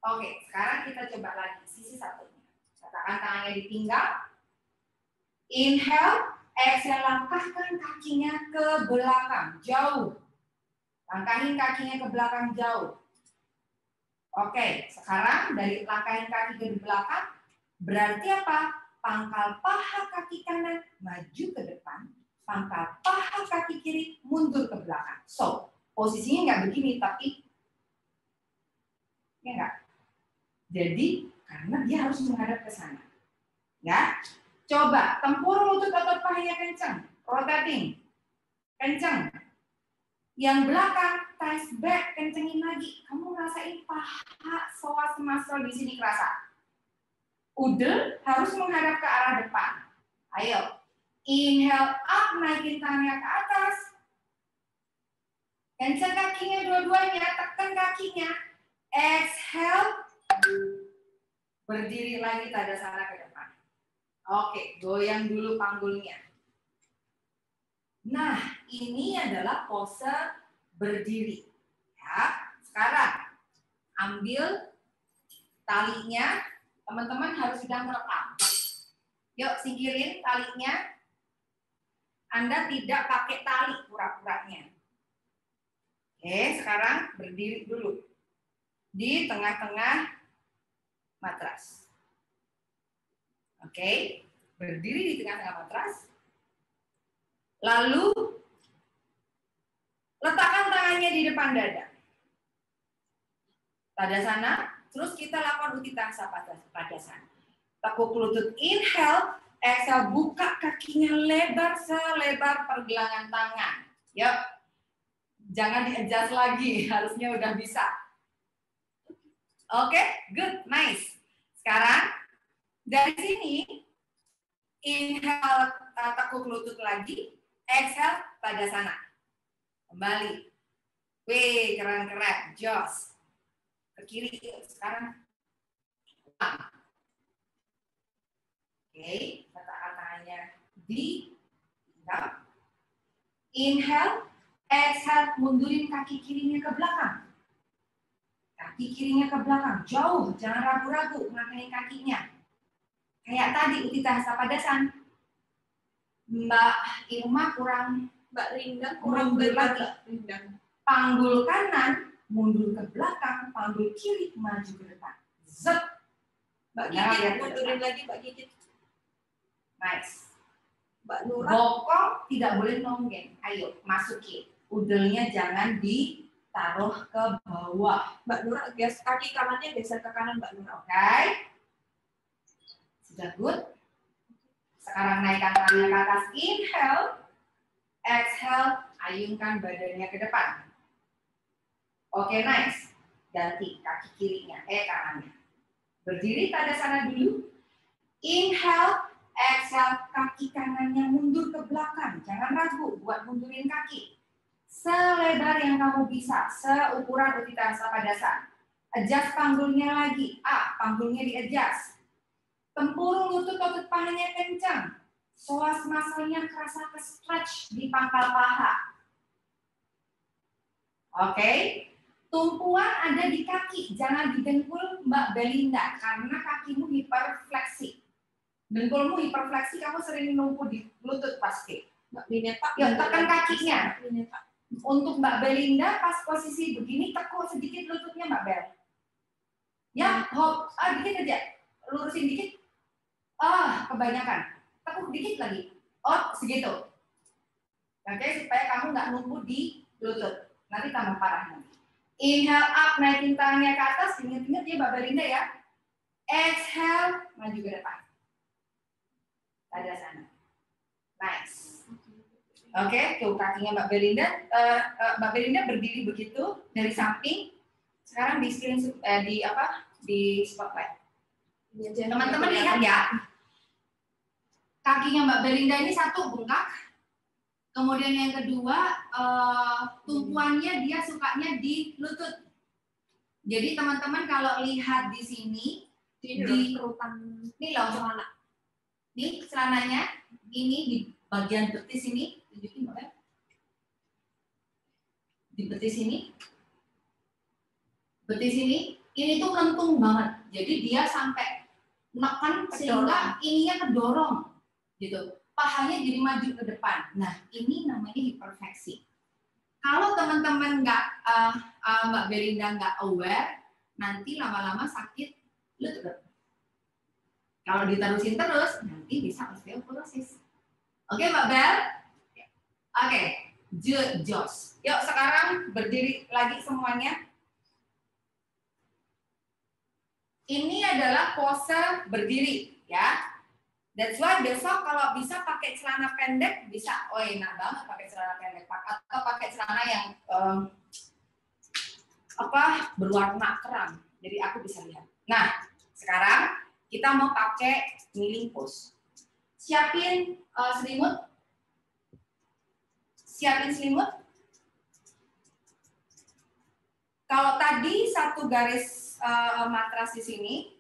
Oke, sekarang kita coba lagi sisi satunya. Letakkan tangannya di pinggang. Inhale, exhale, langkahkan kakinya ke belakang, jauh. Langkahin kakinya ke belakang jauh. Oke, sekarang dari langkahin kaki ke belakang, berarti apa? Pangkal paha kaki kanan maju ke depan, pangkal paha kaki kiri mundur ke belakang. So, posisinya nggak begini, tapi ya nggak. Jadi, karena dia harus menghadap ke sana. Ya, coba tempurung lutut otot pahanya kencang, rotating, kencang. Yang belakang, ties back, kencengin lagi. Kamu ngerasain paha, psoas muscle di sini kerasa. Udel harus menghadap ke arah depan. Ayo, inhale up, naikin tangannya ke atas. Kenceng kakinya dua-duanya, tekan kakinya. Exhale, berdiri lagi tadasana ke depan. Oke, goyang dulu panggulnya. Nah, ini adalah pose berdiri. Ya, sekarang ambil talinya, teman-teman harus sudah merekam. Yuk, singkirin talinya. Anda tidak pakai tali pura-puranya. Oke, sekarang berdiri dulu. Di tengah-tengah matras. Oke, berdiri di tengah-tengah matras. Lalu, letakkan tangannya di depan dada. Tadasana, terus kita lakukan Utthita Padasana. Tekuk lutut, inhale, exhale, buka kakinya lebar selebar pergelangan tangan. Yuk, jangan di-adjust lagi, harusnya udah bisa. Oke, good, nice. Sekarang, dari sini, inhale, tekuk lutut lagi, exhale, Tadasana. Kembali. Wih, keren-keren, jos. Ke kiri, sekarang. Oke, letakkan tangannya di pinggang. Inhale, exhale, mundurin kaki kirinya ke belakang. Kaki kirinya ke belakang, jauh, jangan ragu-ragu ngangkatin kakinya. Kayak tadi Utthita Padasana. Mbak Irma kurang, Mbak Rindang kurang mundur lagi. Panggul kanan mundur ke belakang, panggul kiri maju ke depan. Zep. Mbak Gigit mundurin lagi, Mbak Gigit. Nice. Mbak Nura. Bokong tidak boleh nonggeng. Ayo, masukin. Udelnya jangan ditaruh ke bawah. Mbak Nura, kaki kanannya geser ke kanan, Mbak Nura. Oke. Sudah good. Sekarang naikkan tangannya ke atas. Inhale. Exhale. Ayunkan badannya ke depan. Oke, nice. Ganti kaki kirinya, kanannya. Berdiri Tadasana dulu. Inhale. Exhale, kaki kanannya mundur ke belakang. Jangan ragu buat mundurin kaki. Selebar yang kamu bisa, seukuran Utthita Padasana. Adjust panggulnya lagi. Panggulnya di-adjust. Tempurung lutut otot pahanya kencang. Psoas muscle-nya kerasa ke-stretch di pangkal paha. Oke. Tumpuan ada di kaki, jangan di dengkul Mbak Belinda, karena kakimu hiperfleksi. Dengkulmu hiperfleksi, kamu sering numpu di lutut pasti. Mbak Bineta. Yuk, tekan kakinya. Bineta. Untuk Mbak Belinda, pas posisi begini, tekuk sedikit lututnya Mbak Bel. Ya, hop, dikit aja. Lurusin dikit. Kebanyakan. Tekuk dikit lagi. Segitu. Oke, supaya kamu nggak numpu di lutut. Nanti tambah parah nanti. Inhale up, naikin tangannya ke atas. Ingat-ingat ya Mbak Belinda ya. Exhale, maju ke depan. Tadasana. Nice. Oke, tuh kakinya Mbak Belinda. Mbak Belinda berdiri begitu dari samping. Sekarang di screen di spotlight. Teman-teman lihat ya. Kakinya Mbak Belinda ini satu bengkak. Kemudian yang kedua, tumpuannya dia sukanya di lutut. Jadi teman-teman kalau lihat di sini, ini loh celana. Ini celananya, ini di bagian betis ini, tunjukin Mbak. Di betis ini tuh lentung banget. Jadi dia sampai neken sehingga ininya kedorong, gitu. Pahanya jadi maju ke depan. Nah, ini namanya hiperfleksi. Kalau teman-teman Mbak Belinda nggak aware, nanti lama-lama sakit lutut. Kalau diterusin terus, nanti bisa osteoporosis. Oke, Mbak Bel? Oke, Josh. Yuk sekarang berdiri lagi semuanya. Ini adalah pose berdiri, ya. That's why besok kalau bisa pakai celana pendek bisa, enak banget pakai celana pendek atau pakai celana yang berwarna terang. Jadi aku bisa lihat. Nah, sekarang kita mau pakai kneeling pose. Siapin selimut. Kalau tadi satu garis matras di sini,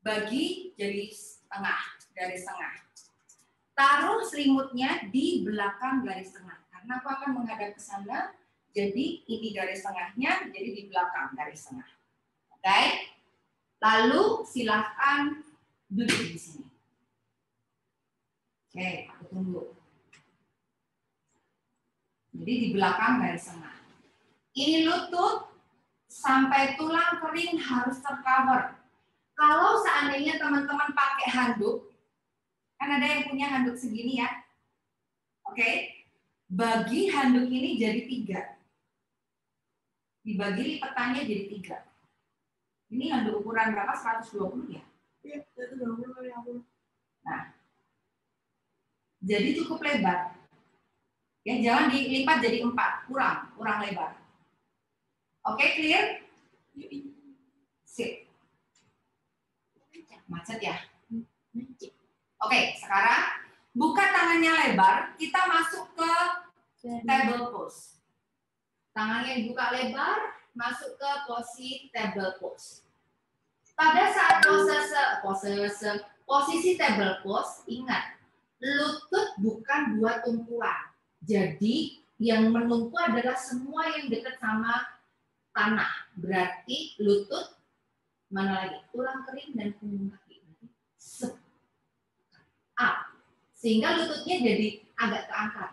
bagi jadi garis tengah. Taruh selimutnya di belakang garis tengah. Karena aku akan menghadap ke sana, jadi ini garis tengahnya, jadi di belakang garis tengah. Oke? Lalu silahkan duduk di sini. Oke, aku tunggu. Jadi di belakang garis tengah. Ini lutut sampai tulang kering harus tercover. Kalau seandainya teman-teman pakai handuk, kan ada yang punya handuk segini ya. Oke, bagi handuk ini jadi 3. Dibagi lipatannya jadi 3. Ini handuk ukuran berapa? 120 ya? Iya, 120. Nah, jadi cukup lebar. Ya, jangan dilipat jadi 4, kurang lebar. Oke, clear? Sip. Macet ya? Oke, sekarang buka tangannya lebar, kita masuk ke table pose. Tangannya dibuka lebar, masuk ke posisi table pose. Pada saat posisi table pose, ingat, lutut bukan 2 tumpuan. Jadi, yang menumpu adalah semua yang dekat sama tanah. Berarti lutut, mana lagi? Tulang kering dan punggung kaki. Up. Sehingga lututnya jadi agak keangkat.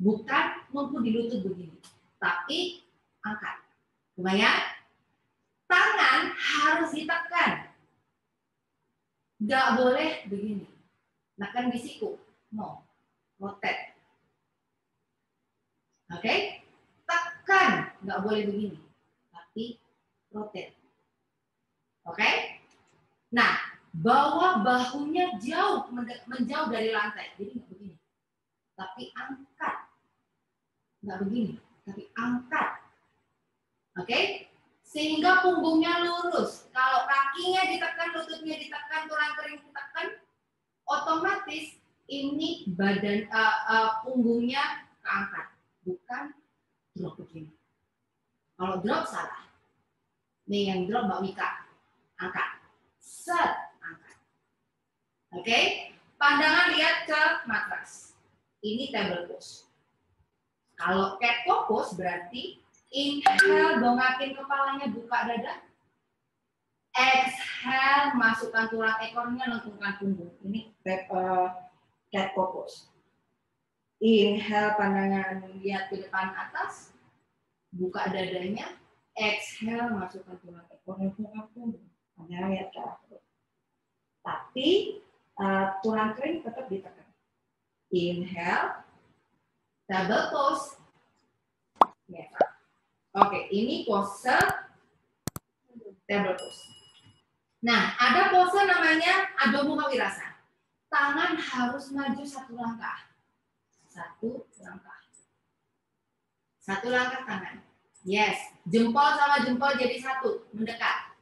Bukan numpu di lutut begini. Tapi angkat. Lumayan? Tangan harus ditekan. Nggak boleh begini. Tekan di siku. No. Rotate. Oke? Tekan. Nggak boleh begini. Tapi rotate. Oke? Nah, bawa bahunya menjauh dari lantai. Jadi nggak begini. Tapi angkat. Nggak begini. Tapi angkat. Oke? Sehingga punggungnya lurus. Kalau kakinya ditekan, lututnya ditekan, tulang kering ditekan, otomatis ini badan punggungnya keangkat. Bukan drop begini. Kalau drop salah. Nih yang drop Mbak Wika. Angkat. Set. Angkat. Oke? Pandangan lihat ke matras. Ini table pose. Kalau cat pose berarti inhale, dongakin kepalanya, buka dada. Exhale, masukkan tulang ekornya, lengkungkan punggung. Ini cat pose. Inhale, pandangan lihat ke depan atas. Buka dadanya. Exhale, masukkan tulang ekor, lengkungkan punggung. Pandangan lihat ke arah perut. Tapi tulang kering tetap ditekan. Inhale. Double pose. Ya. Oke, ini pose table pose. Nah, ada pose namanya Adho Mukha Wirasa. Tangan harus maju 1 langkah. Satu langkah. Satu langkah tangan. Yes. Jempol sama jempol jadi satu. Mendekat.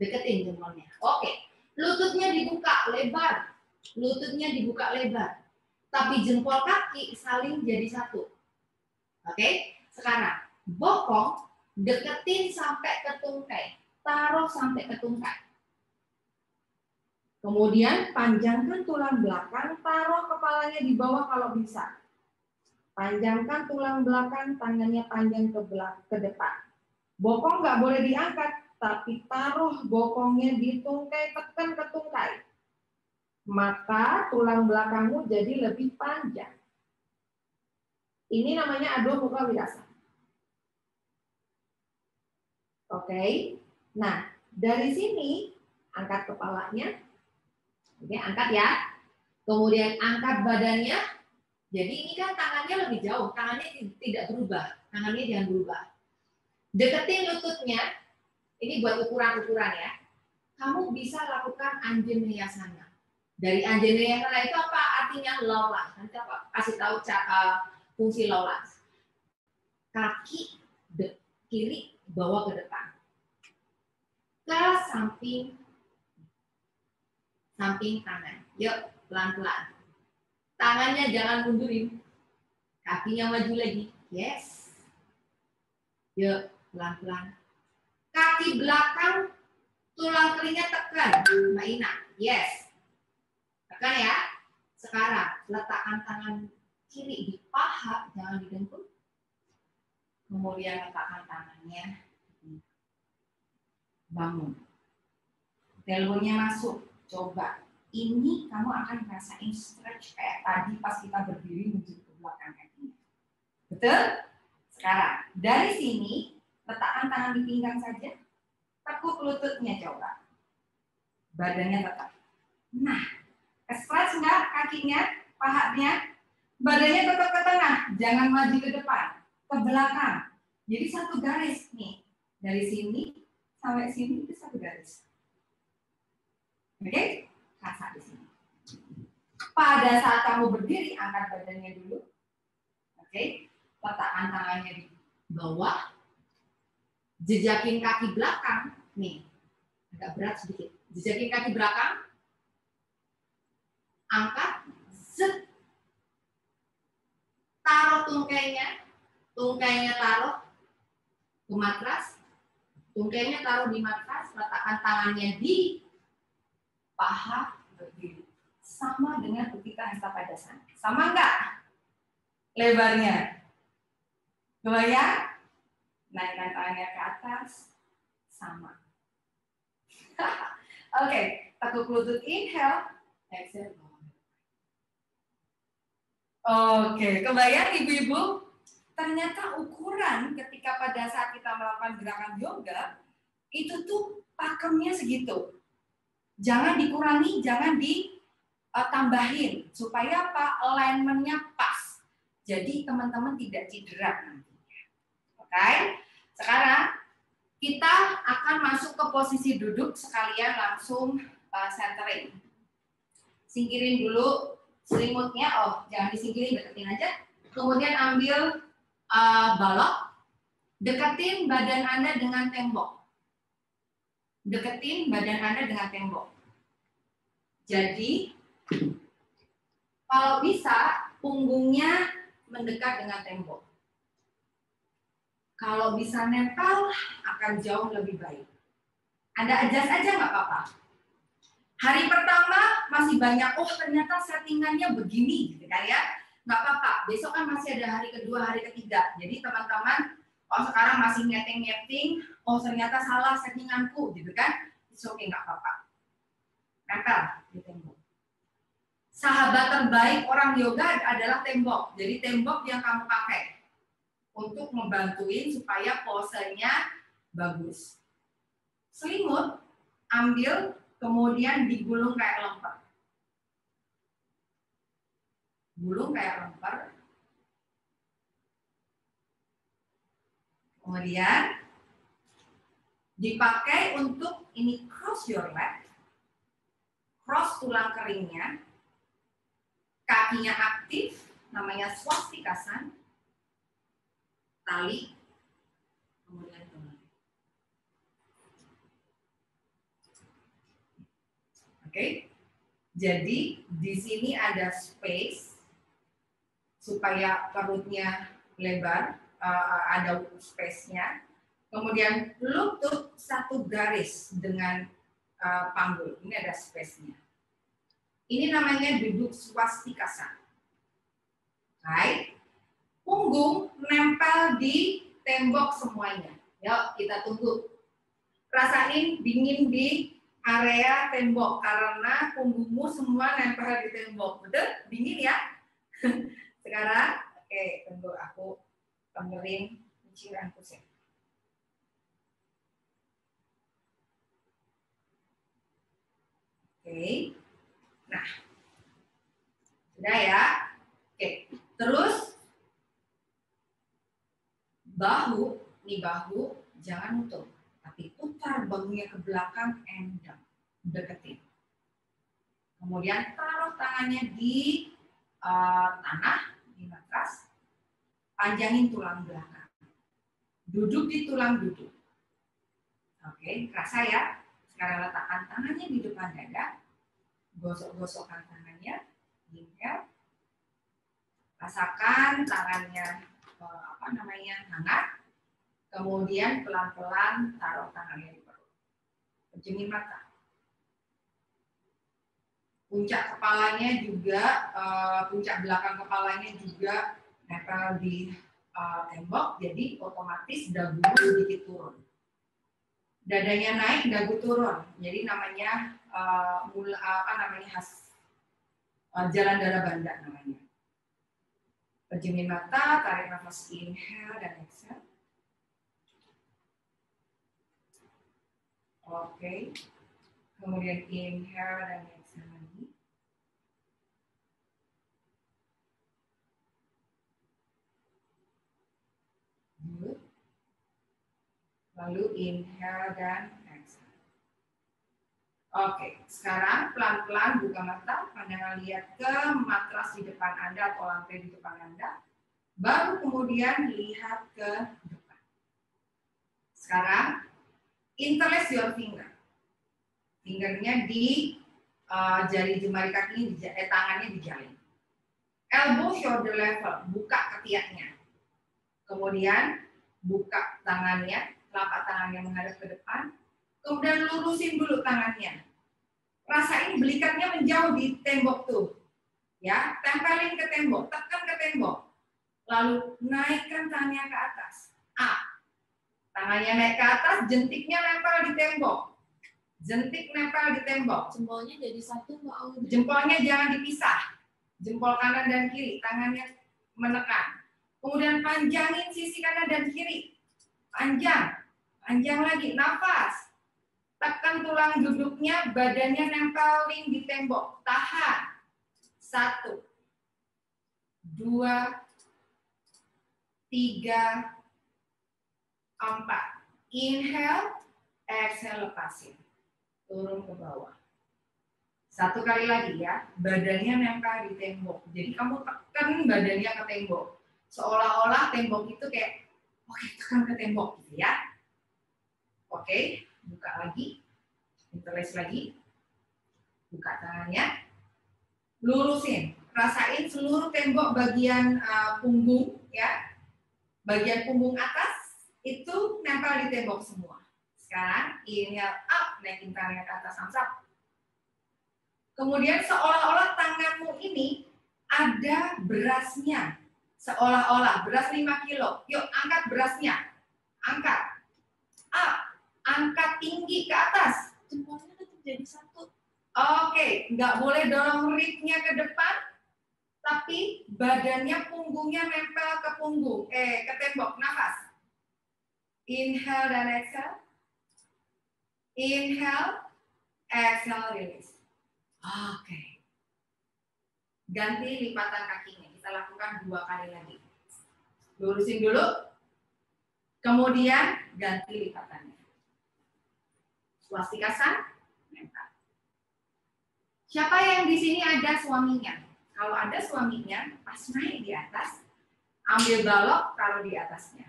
Deketin jempolnya. Oke. Lututnya dibuka lebar. Lututnya dibuka lebar. Tapi jempol kaki saling jadi satu. Oke. Sekarang. Bokong deketin sampai ke tungkai. Taruh sampai ke tungkai. Kemudian panjangkan tulang belakang, taruh kepalanya di bawah kalau bisa. Panjangkan tulang belakang, tangannya panjang ke depan. Bokong nggak boleh diangkat, tapi taruh bokongnya di tungkai, tekan ke tungkai. Maka tulang belakangmu jadi lebih panjang. Ini namanya Adho Mukha Virasana. Oke. Nah, dari sini angkat kepalanya. Oke, angkat ya. Kemudian angkat badannya. Jadi ini kan tangannya lebih jauh, tangannya tidak berubah, tangannya jangan berubah. Deketin lututnya. Ini buat ukuran-ukuran ya. Kamu bisa lakukan Anjaneyasana. Dari Anjaneyasana itu apa? Artinya lowlands. Nanti apa? Kasih tahu fungsi lowlands. Kaki kiri bawa ke depan. Ke samping kanan. Yuk, pelan-pelan. Tangannya jangan mundurin. Kakinya maju lagi. Yes. Yuk, pelan-pelan. Kaki belakang, tulang keringnya tekan. Mbak Ina. Yes. Tekan ya. Sekarang, letakkan tangan kiri di paha, jangan di dengkul. Kemudian letakkan tangannya. Bangun. Elbow-nya masuk. Coba. Ini kamu akan rasain stretch kayak tadi pas kita berdiri menuju ke belakang kakinya. Betul? Sekarang, dari sini, letakkan tangan di pinggang saja. Tekuk lututnya coba. Badannya tetap. Nah, stretch nggak kakinya, pahanya? Badannya tetap ke tengah, jangan maju ke depan, ke belakang. Jadi satu garis nih. Dari sini sampai sini itu satu garis. Oke? Rasa di sini. Pada saat kamu berdiri, angkat badannya dulu. Oke? Letakkan tangannya di bawah. Jejakin kaki belakang. Nih, agak berat sedikit. Jejakin kaki belakang. Angkat. Zet. Taruh tungkainya. Tungkainya taruh ke matras. Tungkainya taruh di matras. Letakkan tangannya di paha berdiri. Sama dengan Utthita Hasta Padasana. Sama enggak? Lebarnya. Kebayang? Naikkan tangannya ke atas. Sama. Oke. Tekuk lutut inhale. Exhale. Oke. Kebayang ibu-ibu? Ternyata ukuran ketika pada saat kita melakukan gerakan yoga, itu tuh pakemnya segitu. Jangan dikurangi, jangan ditambahin supaya apa? Alignment-nya pas. Jadi teman-teman tidak cedera nantinya. Oke? Sekarang kita akan masuk ke posisi duduk sekalian langsung centering. Singkirin dulu selimutnya. Oh, jangan disingkirin, deketin aja. Kemudian ambil balok. Deketin badan Anda dengan tembok. Deketin badan Anda dengan tembok. Jadi, kalau bisa, punggungnya mendekat dengan tembok. Kalau bisa nempel, akan jauh lebih baik. Anda adjust aja nggak apa-apa. Hari pertama masih banyak, oh ternyata settingannya begini, gitu kan ya. Nggak apa-apa, besok kan masih ada hari kedua, hari ketiga. Jadi teman-teman, kalau sekarang masih nyeting-nyeting, oh ternyata salah settinganku, gitu kan. It's okay, nggak apa-apa. Nempel di tembok. Sahabat terbaik orang yoga adalah tembok. Jadi tembok yang kamu pakai untuk membantuin supaya posenya bagus. Selimut ambil kemudian digulung kayak lemper. Gulung kayak lemper. Kemudian dipakai untuk ini cross your leg. Cross tulang keringnya, kakinya aktif, namanya swastikasan, tali, kemudian kembali. Oke, jadi di sini ada space supaya perutnya lebar, ada space-nya. Kemudian lutut satu garis dengan panggul. Ini ada space-nya. Ini namanya duduk swastikasan. Right? Punggung nempel di tembok semuanya. Yuk kita tunggu. Rasain dingin di area tembok karena punggungmu semua nempel di tembok. Betul? Dingin ya? Sekarang, oke, tunggu aku benerin kunciran kusen. Oke. Nah. Sudah ya? Oke. Terus bahu, nih bahu jangan nutup, tapi putar bahunya ke belakang, endang, deketin. Kemudian taruh tangannya di tanah, di matras, panjangin tulang belakang. Duduk di tulang duduk. Oke, kerasa ya? Sekarang letakkan tangannya di depan dada, gosok-gosokkan tangannya, inhale. Rasakan tangannya hangat. Kemudian pelan-pelan taruh tangannya di perut. Pejamkan mata. Puncak kepalanya juga, puncak belakang kepalanya juga nempel di tembok, jadi otomatis dagunya sedikit turun. Dadanya naik, dagu turun. Jadi namanya jalan darah banda namanya. Pejamkan mata, tarik nafas inhale dan exhale. Oke. Kemudian inhale dan exhale lagi. Good. Lalu inhale dan exhale. Oke, sekarang pelan-pelan buka mata, pandangan lihat ke matras di depan Anda atau lantai di depan Anda. Baru kemudian lihat ke depan. Sekarang, interlace your finger. Fingernya di jari jemari kaki, tangannya dijalin. Elbow shoulder level, buka ketiaknya. Kemudian buka tangannya, telapak tangannya menghadap ke depan. Kemudian lurusin dulu tangannya. Rasain belikatnya menjauh di tembok tuh. Ya, tempelin ke tembok, tekan ke tembok. Lalu naikkan tangannya ke atas. Tangannya naik ke atas, jentiknya nempel di tembok. Jentik nempel di tembok. Jempolnya jadi satu, Mbak Audi. Jempolnya jangan dipisah. Jempol kanan dan kiri, tangannya menekan. Kemudian panjangin sisi kanan dan kiri. Panjang. Panjang lagi, nafas. Tekan tulang duduknya, badannya nempelin di tembok. Tahan. 1, 2, 3, 4. Inhale, exhale, lepasin. Turun ke bawah. 1 kali lagi ya, badannya nempel di tembok. Jadi kamu tekan badannya ke tembok. Seolah-olah tembok itu kayak, oke, tekan ke tembok gitu ya. Oke, buka lagi, interlace lagi, buka tangannya, lurusin, rasain seluruh tembok bagian punggung ya, bagian punggung atas itu nempel di tembok semua. Sekarang inhale up, naikin tangannya ke atas, thumbs up. Kemudian seolah-olah tanganmu ini ada berasnya, seolah-olah beras 5 kilo. Yuk angkat berasnya, angkat, up. Angkat tinggi ke atas. Jempolnya tetap jadi satu. Oke, nggak boleh dorong ribnya ke depan, tapi badannya, punggungnya nempel ke punggung, ke tembok. Nafas. Inhale dan exhale. Inhale, exhale, release. Oke. Ganti lipatan kakinya. Kita lakukan 2 kali lagi. Lurusin dulu. Kemudian ganti lipatannya. Swastikasan, nempel. Siapa yang di sini ada suaminya? Kalau ada suaminya, pas naik di atas, ambil balok, taruh di atasnya.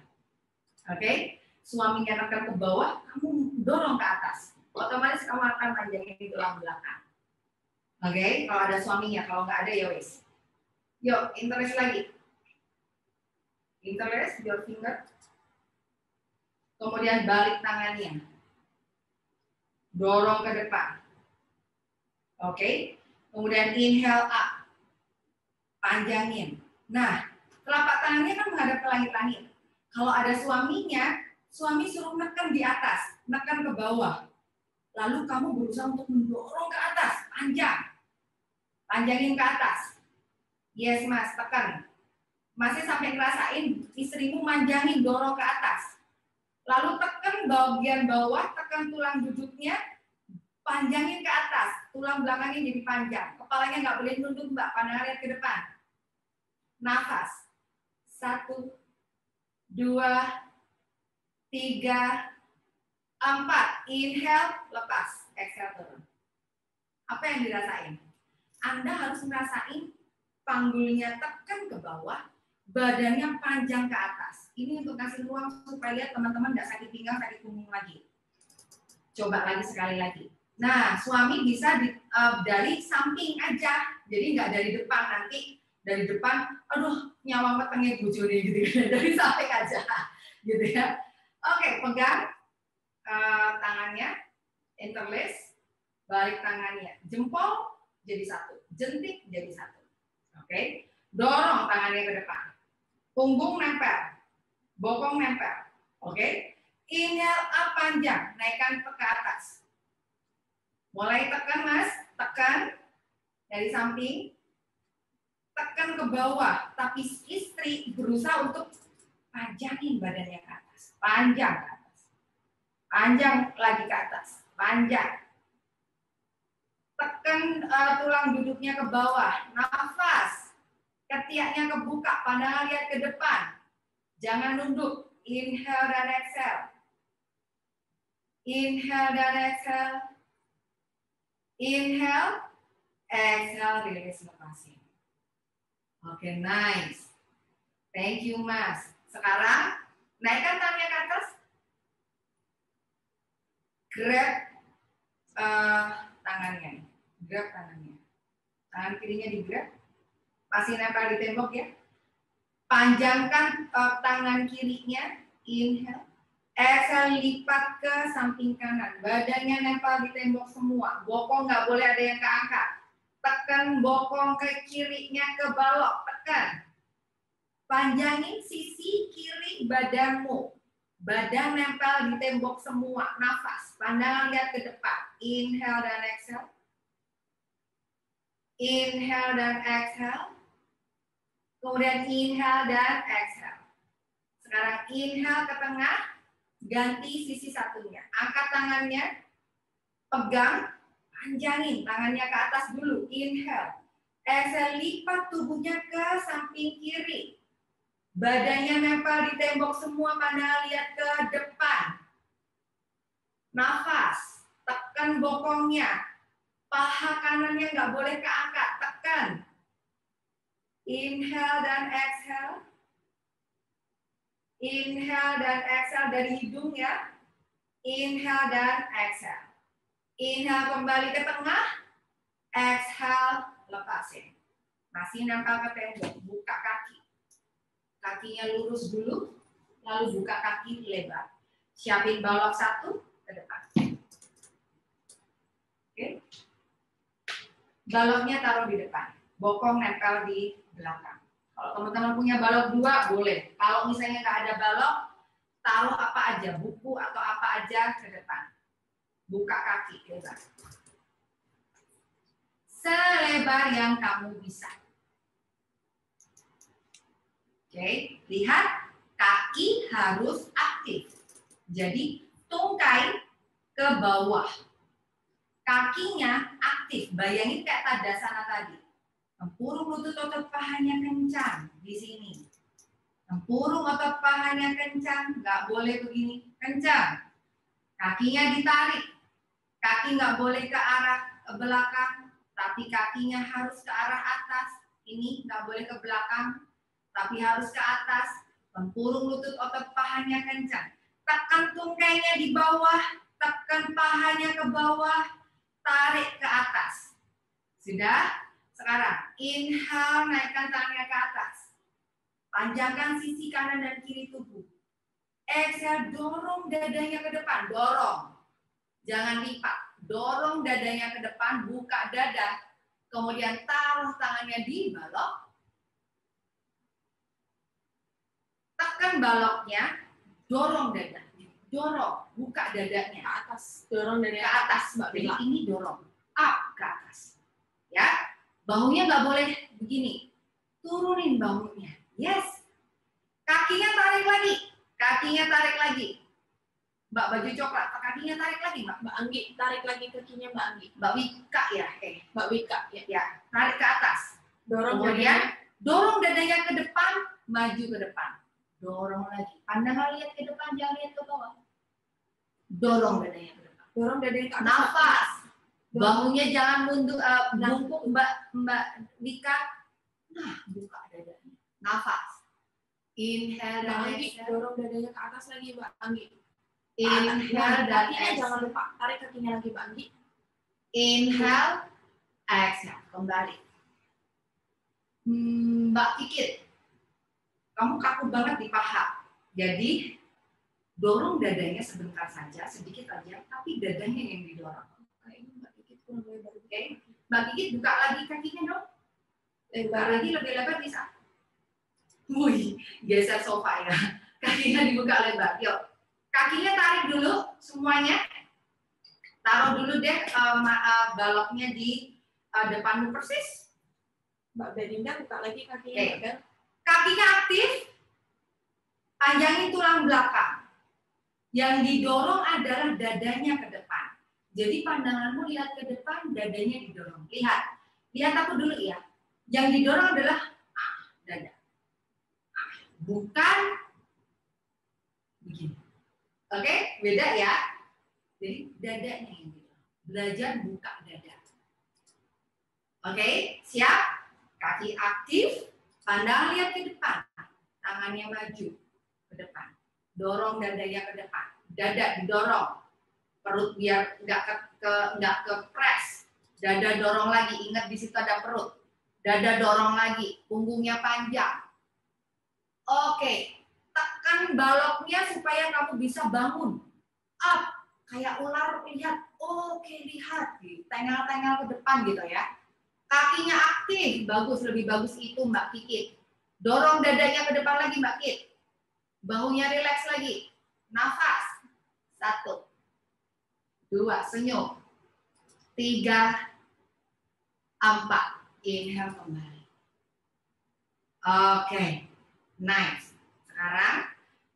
Oke? Suaminya nekan ke bawah, kamu dorong ke atas. Otomatis kamu akan panjangin tulang belakang. Oke? Kalau ada suaminya, kalau nggak ada ya wis. Yuk, interlace lagi. Interlace your finger. Kemudian balik tangannya. Dorong ke depan. Oke? Kemudian inhale up. Panjangin. Nah, telapak tangannya kan menghadap ke langit-langit. Kalau ada suaminya, suami suruh neken di atas, neken ke bawah. Lalu kamu berusaha untuk mendorong ke atas, panjang. Panjangin ke atas. Yes, Mas, tekan. Masih sampai ngerasain istrimu manjangin, dorong ke atas. Lalu tekan bagian bawah, tekan tulang duduknya, panjangin ke atas. Tulang belakangnya jadi panjang. Kepalanya nggak boleh nunduk, Mbak. Pandangan lihat ke depan. Nafas. 1, 2, 3, 4. Inhale, lepas. Exhale, turun. Apa yang dirasain? Anda harus ngerasain panggulnya tekan ke bawah, badannya panjang ke atas. Ini untuk kasih ruang supaya teman-teman nggak sakit pinggang, sakit punggung lagi. Coba lagi sekali lagi. Nah, suami bisa dari samping aja, jadi nggak dari depan. Nanti dari depan, aduh nyawa petengnya bojone gitu, dari samping aja, gitu ya. Oke, pegang tangannya, interlace, balik tangannya, jempol jadi satu, jentik jadi satu. Oke, dorong tangannya ke depan, punggung nempel, bokong nempel. Oke, inhale up panjang, naikkan ke atas. Mulai tekan Mas, tekan dari samping, tekan ke bawah, tapi istri berusaha untuk panjangin badannya ke atas, panjang ke atas, panjang lagi ke atas, panjang. Tekan tulang duduknya ke bawah, nafas, ketiaknya kebuka, pandangan lihat ke depan, jangan nunduk. Inhale dan exhale, inhale dan exhale, inhale, exhale, release, lepasin. Oke, nice. Thank you, Mas. Sekarang, naikkan tangannya ke atas. Grab tangannya. Grab tangannya. Tangan kirinya di grab. Masih nempel di tembok ya. Panjangkan tangan kirinya. Inhale. Exhale, lipat ke samping kanan. Badannya nempel di tembok semua. Bokong nggak boleh ada yang keangkat. Tekan bokong ke kirinya ke balok. Tekan. Panjangin sisi kiri badanmu. Badan nempel di tembok semua. Nafas. Pandangan lihat ke depan. Inhale dan exhale. Inhale dan exhale. Kemudian inhale dan exhale. Sekarang inhale ke tengah. Ganti sisi satunya. Angkat tangannya. Pegang. Panjangin tangannya ke atas dulu. Inhale. Exhale, lipat tubuhnya ke samping kiri. Badannya nempel di tembok semua, pandangan lihat ke depan. Nafas, tekan bokongnya. Paha kanannya nggak boleh keangkat, tekan. Inhale dan exhale. Inhale dan exhale dari hidung ya. Inhale dan exhale. Inhale kembali ke tengah. Exhale, lepasin. Masih nempel ke tembok, buka kaki. Kakinya lurus dulu, lalu buka kaki lebar. Siapin balok satu ke depan. Oke. Baloknya taruh di depan. Bokong nempel di belakang. Kalau teman-teman punya balok dua, boleh. Kalau misalnya nggak ada balok, taruh apa aja, buku atau apa aja ke depan. Buka kaki lebar. Selebar yang kamu bisa. Oke, lihat kaki harus aktif. Jadi tungkai ke bawah. Kakinya aktif. Bayangin kayak Tadasana tadi. Tempurung lutut otot pahanya kencang di sini. Tempurung otot pahanya kencang, nggak boleh begini, kencang. Kakinya ditarik. Kaki nggak boleh ke arah belakang, tapi kakinya harus ke arah atas. Ini nggak boleh ke belakang, tapi harus ke atas. Tempurung lutut otot pahanya kencang. Tekan tungkainya di bawah, tekan pahanya ke bawah, tarik ke atas. Sudah? Sekarang inhale, naikkan tangannya ke atas. Panjangkan sisi kanan dan kiri tubuh. Exhale, dorong dadanya ke depan, dorong. Jangan lipat, dorong dadanya ke depan, buka dada. Kemudian taruh tangannya di balok. Tekan baloknya, dorong dadanya. Dorong, buka dadanya. Ke atas. Dorong dari Ke atas, Mbak Bella. Ini dorong, up ke atas. Ya, bahunya nggak boleh begini. Turunin bahunya. Yes. Kakinya tarik lagi. Kakinya tarik lagi. Mbak baju coklat, kakinya tarik lagi, Mbak. Mbak Anggi, tarik lagi kakinya Mbak Anggi. Mbak Wika ya, Mbak Wika, ya. ya, tarik ke atas. Dorong Kemudian dadanya. dorong dadanya ke depan, maju ke depan. Dorong lagi. Pandangan lihat ke depan, jangan lihat ke bawah. Dorong dadanya ke depan. Dorong dadanya ke atas. Nafas. Dorong. Bahunya jangan mundur, bungkuk Mbak Wika. Nah, buka dadanya. Nafas. Inhale Mbak dan Anggi, exhale. dorong dadanya ke atas lagi Mbak Anggi. Inhale dan kakinya exhale. jangan lupa. Tarik kakinya lagi Mbak Anggi. Inhale, exhale. Kembali. Mbak Kikit, kamu kaku banget di paha. Jadi, dorong dadanya sebentar saja, sedikit aja, tapi dadanya yang didorong. Kayaknya Mbak Kikit kurang lebar. Oke. Mbak Kikit buka lagi kakinya dong. Buka lagi lebih lebar bisa. Wih, geser sofa ya. Kakinya dibuka lebar. Yuk. Kakinya tarik dulu semuanya. Taruh dulu deh baloknya di depanmu persis. Mbak Belinda buka lagi kakinya. Oke. Mbak Bel. Kakinya aktif. Panjangin tulang belakang. Yang didorong adalah dadanya ke depan. Jadi pandanganmu lihat ke depan, dadanya didorong. Lihat. Lihat aku dulu ya. Yang didorong adalah dada. Bukan begini. Oke, beda ya. Jadi dadanya yang didorong. Belajar buka dada. Oke, siap? Kaki aktif, pandang lihat ke depan. Tangannya maju ke depan. Dorong dadanya ke depan. Dada didorong. Perut biar nggak ke press. Dada dorong lagi. Ingat di situ ada perut. Dada dorong lagi. Punggungnya panjang. Oke, tekan baloknya supaya kamu bisa bangun. Up, kayak ular lihat. Oke, lihat. Tengah-tengah ke depan gitu ya. Kakinya aktif, bagus, lebih bagus itu Mbak Kikit. Dorong dadanya ke depan lagi Mbak Kit. Bahunya rileks lagi. Nafas. 1, 2, senyum. 3, 4. Inhale kembali. Oke, nice. Sekarang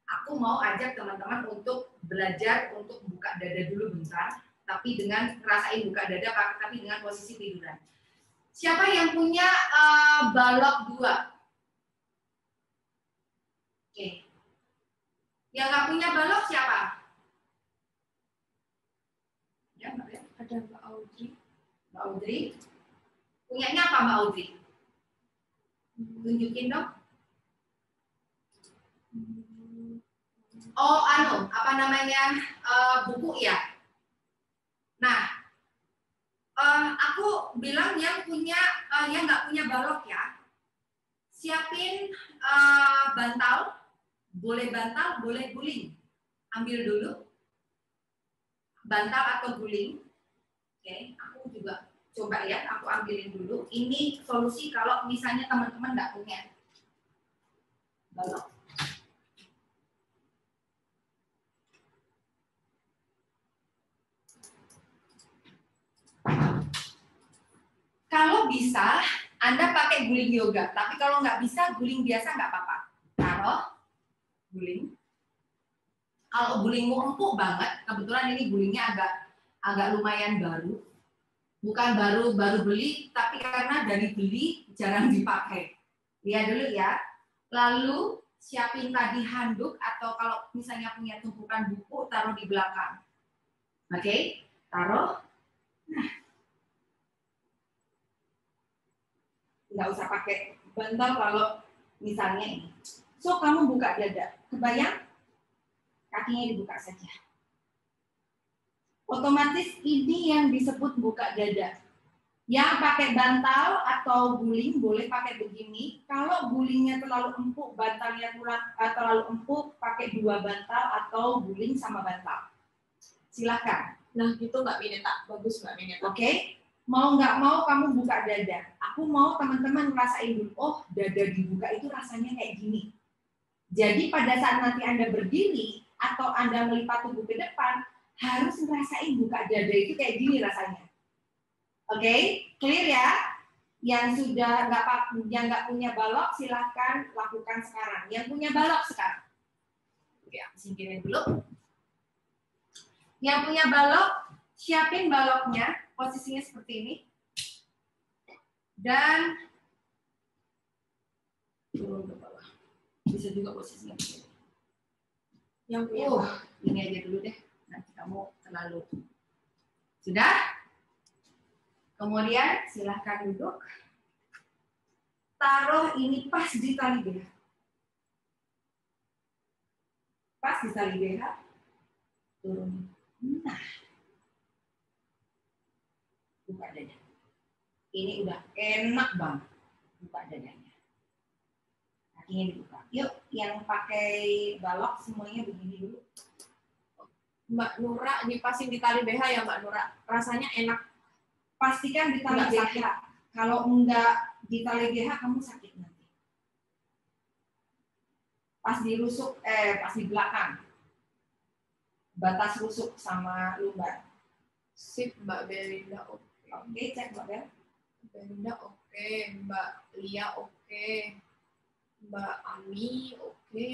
aku mau ajak teman-teman untuk belajar untuk buka dada dulu bentar. Tapi dengan rasain buka dada, tapi dengan posisi tiduran. Siapa yang punya balok 2? Oke. Yang nggak punya balok siapa? Ya, Mbak ya. Ada Mbak Audrey. Mbak Audrey. Punyanya apa Mbak Audrey? Tunjukin dong. Oh, apa namanya buku ya? Nah, aku bilang yang nggak punya balok ya, siapin bantal, boleh guling. Ambil dulu bantal atau guling. Oke, aku juga coba ya, aku ambilin dulu. Ini solusi kalau misalnya teman-teman nggak punya balok. Kalau bisa, Anda pakai guling yoga. Tapi kalau nggak bisa, guling biasa nggak apa-apa. Taruh guling. Kalau gulingmu empuk banget, kebetulan ini gulingnya agak lumayan baru. Bukan baru beli, tapi karena dari beli jarang dipakai. Lihat dulu ya. Lalu siapin tadi handuk atau kalau misalnya punya tumpukan buku, taruh di belakang. Oke, taruh. Nah. nggak usah pakai bantal kalau misalnya ini. So, kamu buka dada. Kebayang? Kakinya dibuka saja. Otomatis ini yang disebut buka dada. Yang pakai bantal atau guling boleh pakai begini. Kalau gulingnya terlalu empuk, bantalnya terlalu empuk, pakai 2 bantal atau guling sama bantal. Silakan. Nah, gitu Mbak Mineta. Bagus Mbak Mineta. Oke? Mau nggak mau kamu buka dada. Aku mau teman-teman ngerasain dulu. Oh, dada dibuka itu rasanya kayak gini. Jadi pada saat nanti Anda berdiri atau Anda melipat tubuh ke depan, harus ngerasain buka dada itu kayak gini rasanya. Oke, clear ya? Yang sudah nggak punya balok silahkan lakukan sekarang. Yang punya balok sekarang. Oke, aku singkirin dulu. Yang punya balok, siapin baloknya, posisinya seperti ini. Dan turun ke bawah. Bisa juga posisinya begini. Yang punya Ini aja dulu deh. Nanti kamu terlalu. Sudah? Kemudian silahkan duduk. Taruh ini pas di tali BH. Pas di tali BH. Turun. Nah. Buka dada. Ini udah enak banget. Buka dadanya. Kakinya dibuka. Yuk, yang pakai balok semuanya begini dulu. Mbak Nura dipasin di tali BH ya Mbak Nura. Rasanya enak. Pastikan di tali BH. Kalau enggak di tali BH kamu sakit nanti. Pas dirusuk, pas di belakang. Batas rusuk sama lumbar. Sip Mbak Belinda oke. Oke, cek Mbak Bel. Belinda oke. Mbak Lia oke. Mbak Ami oke.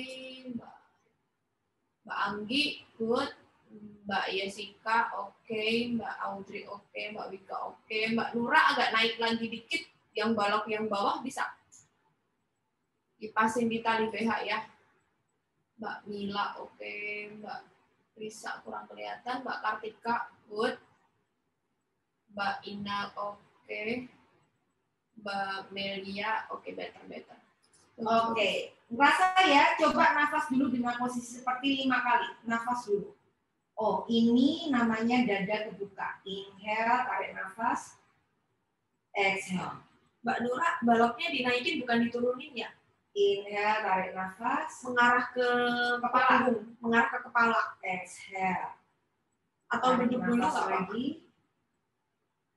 Mbak Anggi good. Mbak Yesika oke, Mbak Audrey oke, Mbak Wika oke, Mbak Nura agak naik lagi dikit, yang balok yang bawah bisa dipasin di tali BH ya. Mbak Mila oke, Mbak Risa kurang kelihatan, Mbak Kartika good, Mbak Ina oke, Mbak Melia oke, better. Oke, rasa ya, coba nafas dulu dengan posisi seperti 5 kali. Nafas dulu. Oh, ini namanya dada kebuka. Inhale, tarik nafas. Exhale. Mbak Nura, baloknya dinaikin bukan diturunin ya? Inhale, tarik nafas. Mengarah ke Kepala. mengarah ke kepala. Exhale. Atau Tarik duduk dulu nafas nggak apa-apa. lagi.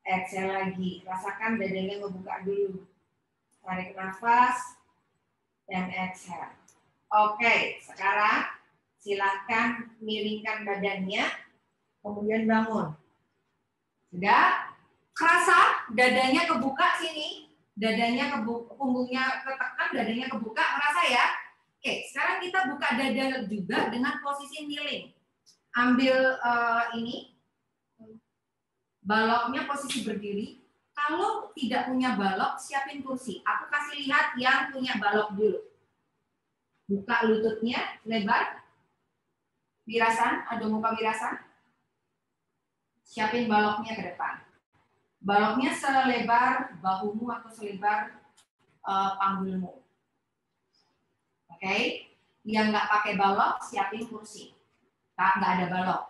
Exhale lagi. Rasakan dadanya ngebuka dulu. Tarik nafas. Dan exhale. Oke, sekarang silakan miringkan badannya, kemudian bangun. Sudah? Kerasa dadanya kebuka sini, dadanya kebuka, punggungnya ketekan, dadanya kebuka, merasa ya? Oke, sekarang kita buka dada juga dengan posisi kneeling. Ambil ini, baloknya posisi berdiri. Kalau tidak punya balok, siapin kursi. Aku kasih lihat yang punya balok dulu. Buka lututnya, lebar. Birasan, ada muka birasan. Siapin baloknya ke depan. Baloknya selebar bahumu atau selebar panggulmu. Oke? Yang nggak pakai balok, siapin kursi. Nggak ada balok.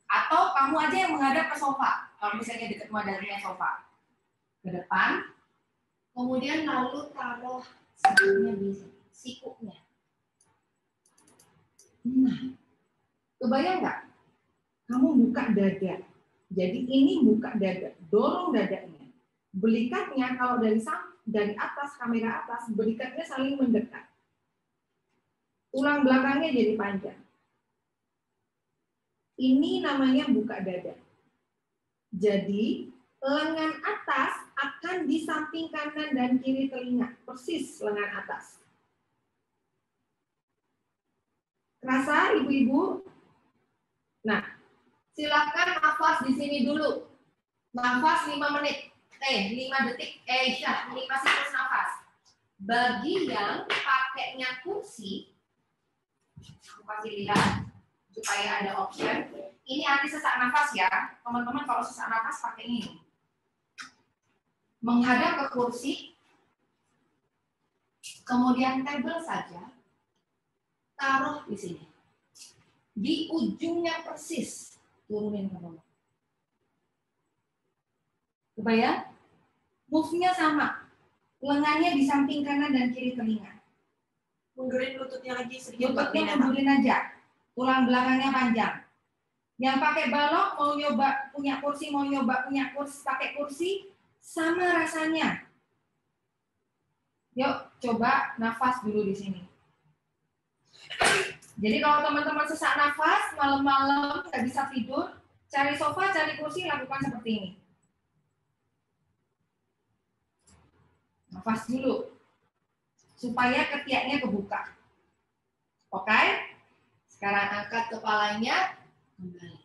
Atau kamu aja yang menghadap ke sofa. Kalau misalnya dekat madarinya sofa. Ke depan. Kemudian lalu taruh sikunya di sini. Sikunya. Nah. Kebayang nggak? Kamu buka dada. Jadi ini buka dada, dorong dadanya. Belikatnya kalau dari atas, kamera atas, belikatnya saling mendekat. Tulang belakangnya jadi panjang. Ini namanya buka dada. Jadi lengan atas akan di samping kanan dan kiri telinga, persis lengan atas. Kerasa ibu-ibu? Nah, silakan nafas di sini dulu. Nafas 5 menit. 5 detik. 5 siklus nafas. Bagi yang pakainya kursi, aku kasih lihat supaya ada option. Ini anti sesak nafas ya. Teman-teman kalau sesak nafas pakai ini. Menghadap ke kursi, Kemudian tabel saja, taruh di sini. Di ujungnya persis, turunin ke bawah. Kebayang? Move-nya sama. Lengannya di samping kanan dan kiri telinga. Mundurin lututnya lagi sedikit. Lututnya mundurin aja. Tulang belakangnya panjang. Yang pakai balok mau nyoba punya kursi, pakai kursi, sama rasanya. Yuk, coba nafas dulu di sini. Jadi kalau teman-teman sesak nafas, malam-malam nggak bisa tidur, cari sofa, cari kursi, lakukan seperti ini. Nafas dulu, supaya ketiaknya kebuka. Oke? Sekarang angkat kepalanya, kembali.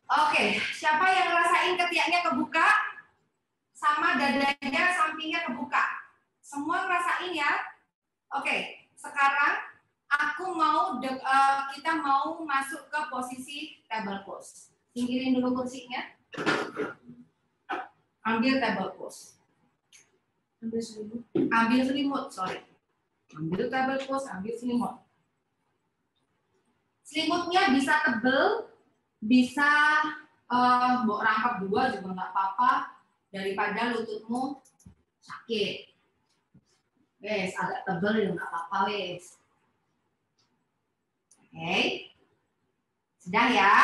Oke, siapa yang ngerasain ketiaknya kebuka? Sama dadanya, sampingnya kebuka. Semua ngerasain ya? Oke, sekarang kita mau masuk ke posisi table pose. Singkirin dulu kursinya. Ambil table pose. Ambil selimut. Ambil selimut, sorry. Ambil table pose, ambil selimut. Selimutnya bisa tebel, bisa mau rangkap dua juga nggak apa-apa, daripada lututmu sakit. Wes, agak tebel juga nggak apa-apa, wes. Oke. Sedang ya?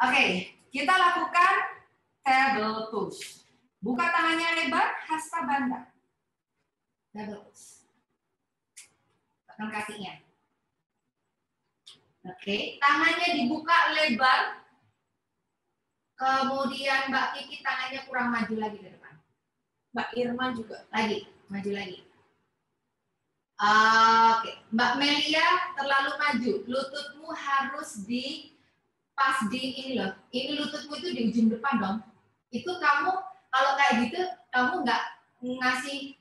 Oke, kita lakukan table push. Buka tangannya lebar, hasta banda. Table push. Tekan kakinya. Oke, tangannya dibuka lebar. Kemudian Mbak Kiki tangannya kurang maju lagi ke depan. Mbak Irma juga. Lagi, maju lagi. Oke, Mbak Melia terlalu maju. Lututmu harus pas di ini loh. Ini lututmu itu di ujung depan dong. Itu kamu kalau kayak gitu, kamu nggak ngasih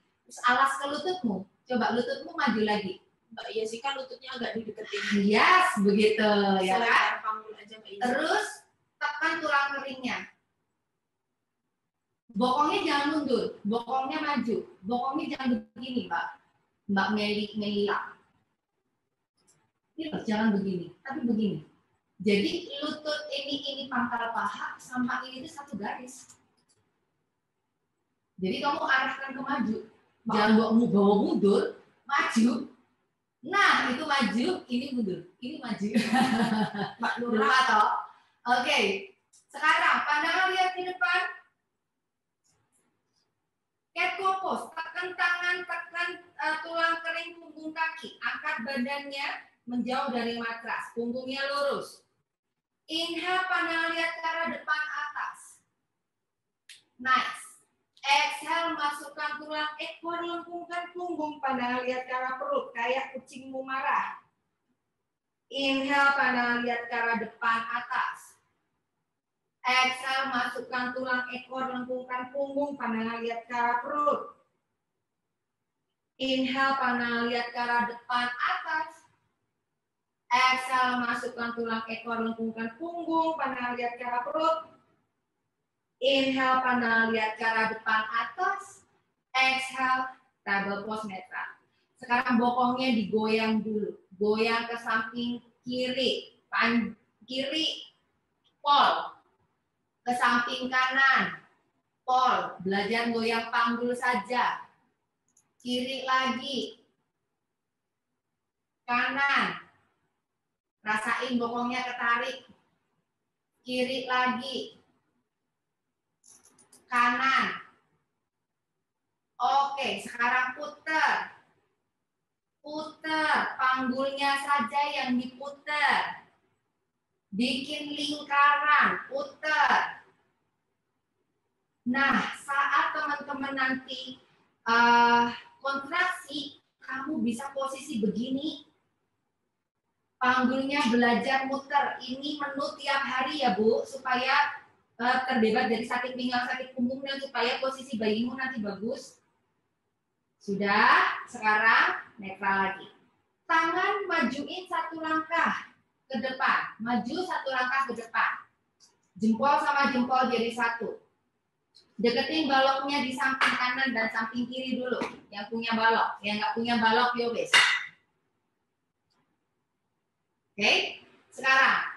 alas ke lututmu. Coba lututmu maju lagi. Mbak Yesika lututnya agak dideketin. Yes, begitu ya kan? Selebar panggul aja Mbak Yesika. Terus tekan tulang keringnya. Bokongnya jangan mundur, bokongnya maju. Bokongnya jangan begini, Mbak Melila. Ini loh, jangan begini, tapi begini. Jadi lutut ini pangkal paha sama ini itu satu garis. Jadi kamu arahkan ke maju. Jangan bawa mundur, maju. Nah, itu maju, ini mundur. Ini maju. Mbak Nura. Lupa toh? Oke. Sekarang pandangan lihat di depan. Cat cow pose. Tekan tangan, tekan tulang kering punggung kaki. Angkat badannya menjauh dari matras. Punggungnya lurus. Inhale, pandangan lihat ke arah depan atas. Nice. Exhale, masukkan tulang ekor, lengkungkan punggung, pandangan lihat ke arah perut, kayak kucingmu marah. Inhale, pandangan lihat ke arah depan atas. Exhale, masukkan tulang ekor, lengkungkan punggung, pandangan lihat ke arah perut. Inhale, pandangan lihat ke arah depan atas. Exhale, masukkan tulang ekor, lengkungkan punggung, pandangan lihat ke arah perut. Inhale, pandangan lihat ke arah depan atas. Exhale, table pose netral. Sekarang bokongnya digoyang dulu. Goyang ke samping kiri. Kiri, pol. Ke samping kanan, pol. Belajar goyang panggul saja. Kiri lagi. Kanan. Rasain bokongnya ketarik. Kiri lagi. Kanan. Oke, sekarang putar. Putar, panggulnya saja yang diputar. Bikin lingkaran, putar. Nah, saat teman-teman nanti kontraksi, kamu bisa posisi begini. Panggulnya belajar muter. Ini menu tiap hari ya Bu, supaya terbebas dari sakit pinggang, sakit punggung, dan supaya posisi bayimu nanti bagus. Sudah, sekarang netral lagi. Tangan majuin satu langkah ke depan, maju satu langkah ke depan. Jempol sama jempol jadi satu. Deketin baloknya di samping kanan dan samping kiri dulu. Yang punya balok. Yang nggak punya balok, yowes. Oke. Sekarang,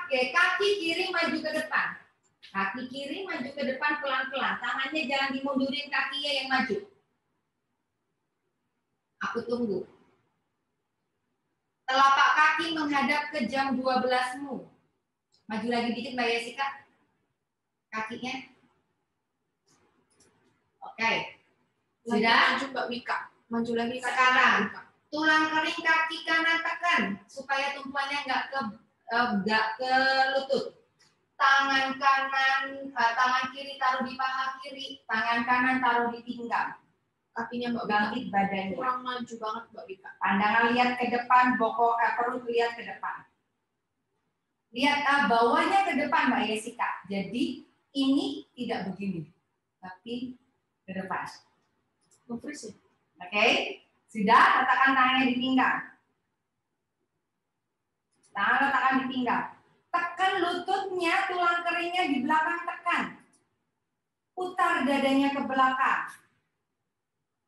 kaki kiri maju ke depan. Kaki kiri maju ke depan pelan-pelan. Tangannya jangan dimundurin, kakinya yang maju. Aku tunggu. Telapak kaki menghadap ke jam 12-mu. Maju lagi dikit Mbak Yesika. Kakinya. Oke. Sudah? Maju Mbak Wika. Maju lagi. Sekarang, tulang kering kaki kanan tekan supaya tumpuannya nggak ke lutut. Tangan kiri taruh di paha kiri, tangan kanan taruh di pinggang. Kakinya Mbak Wika. Bangkit badannya. Kurang maju banget Mbak Wika. Pandangan lihat ke depan, perut lihat ke depan. Lihat bawahnya ke depan Mbak Yesika. Jadi ini tidak begini, tapi ke depan. Freeze ya? Oke, sudah, letakkan tangannya di pinggang. Tangan letakkan di pinggang. Tekan lututnya, tulang keringnya di belakang tekan. Putar dadanya ke belakang.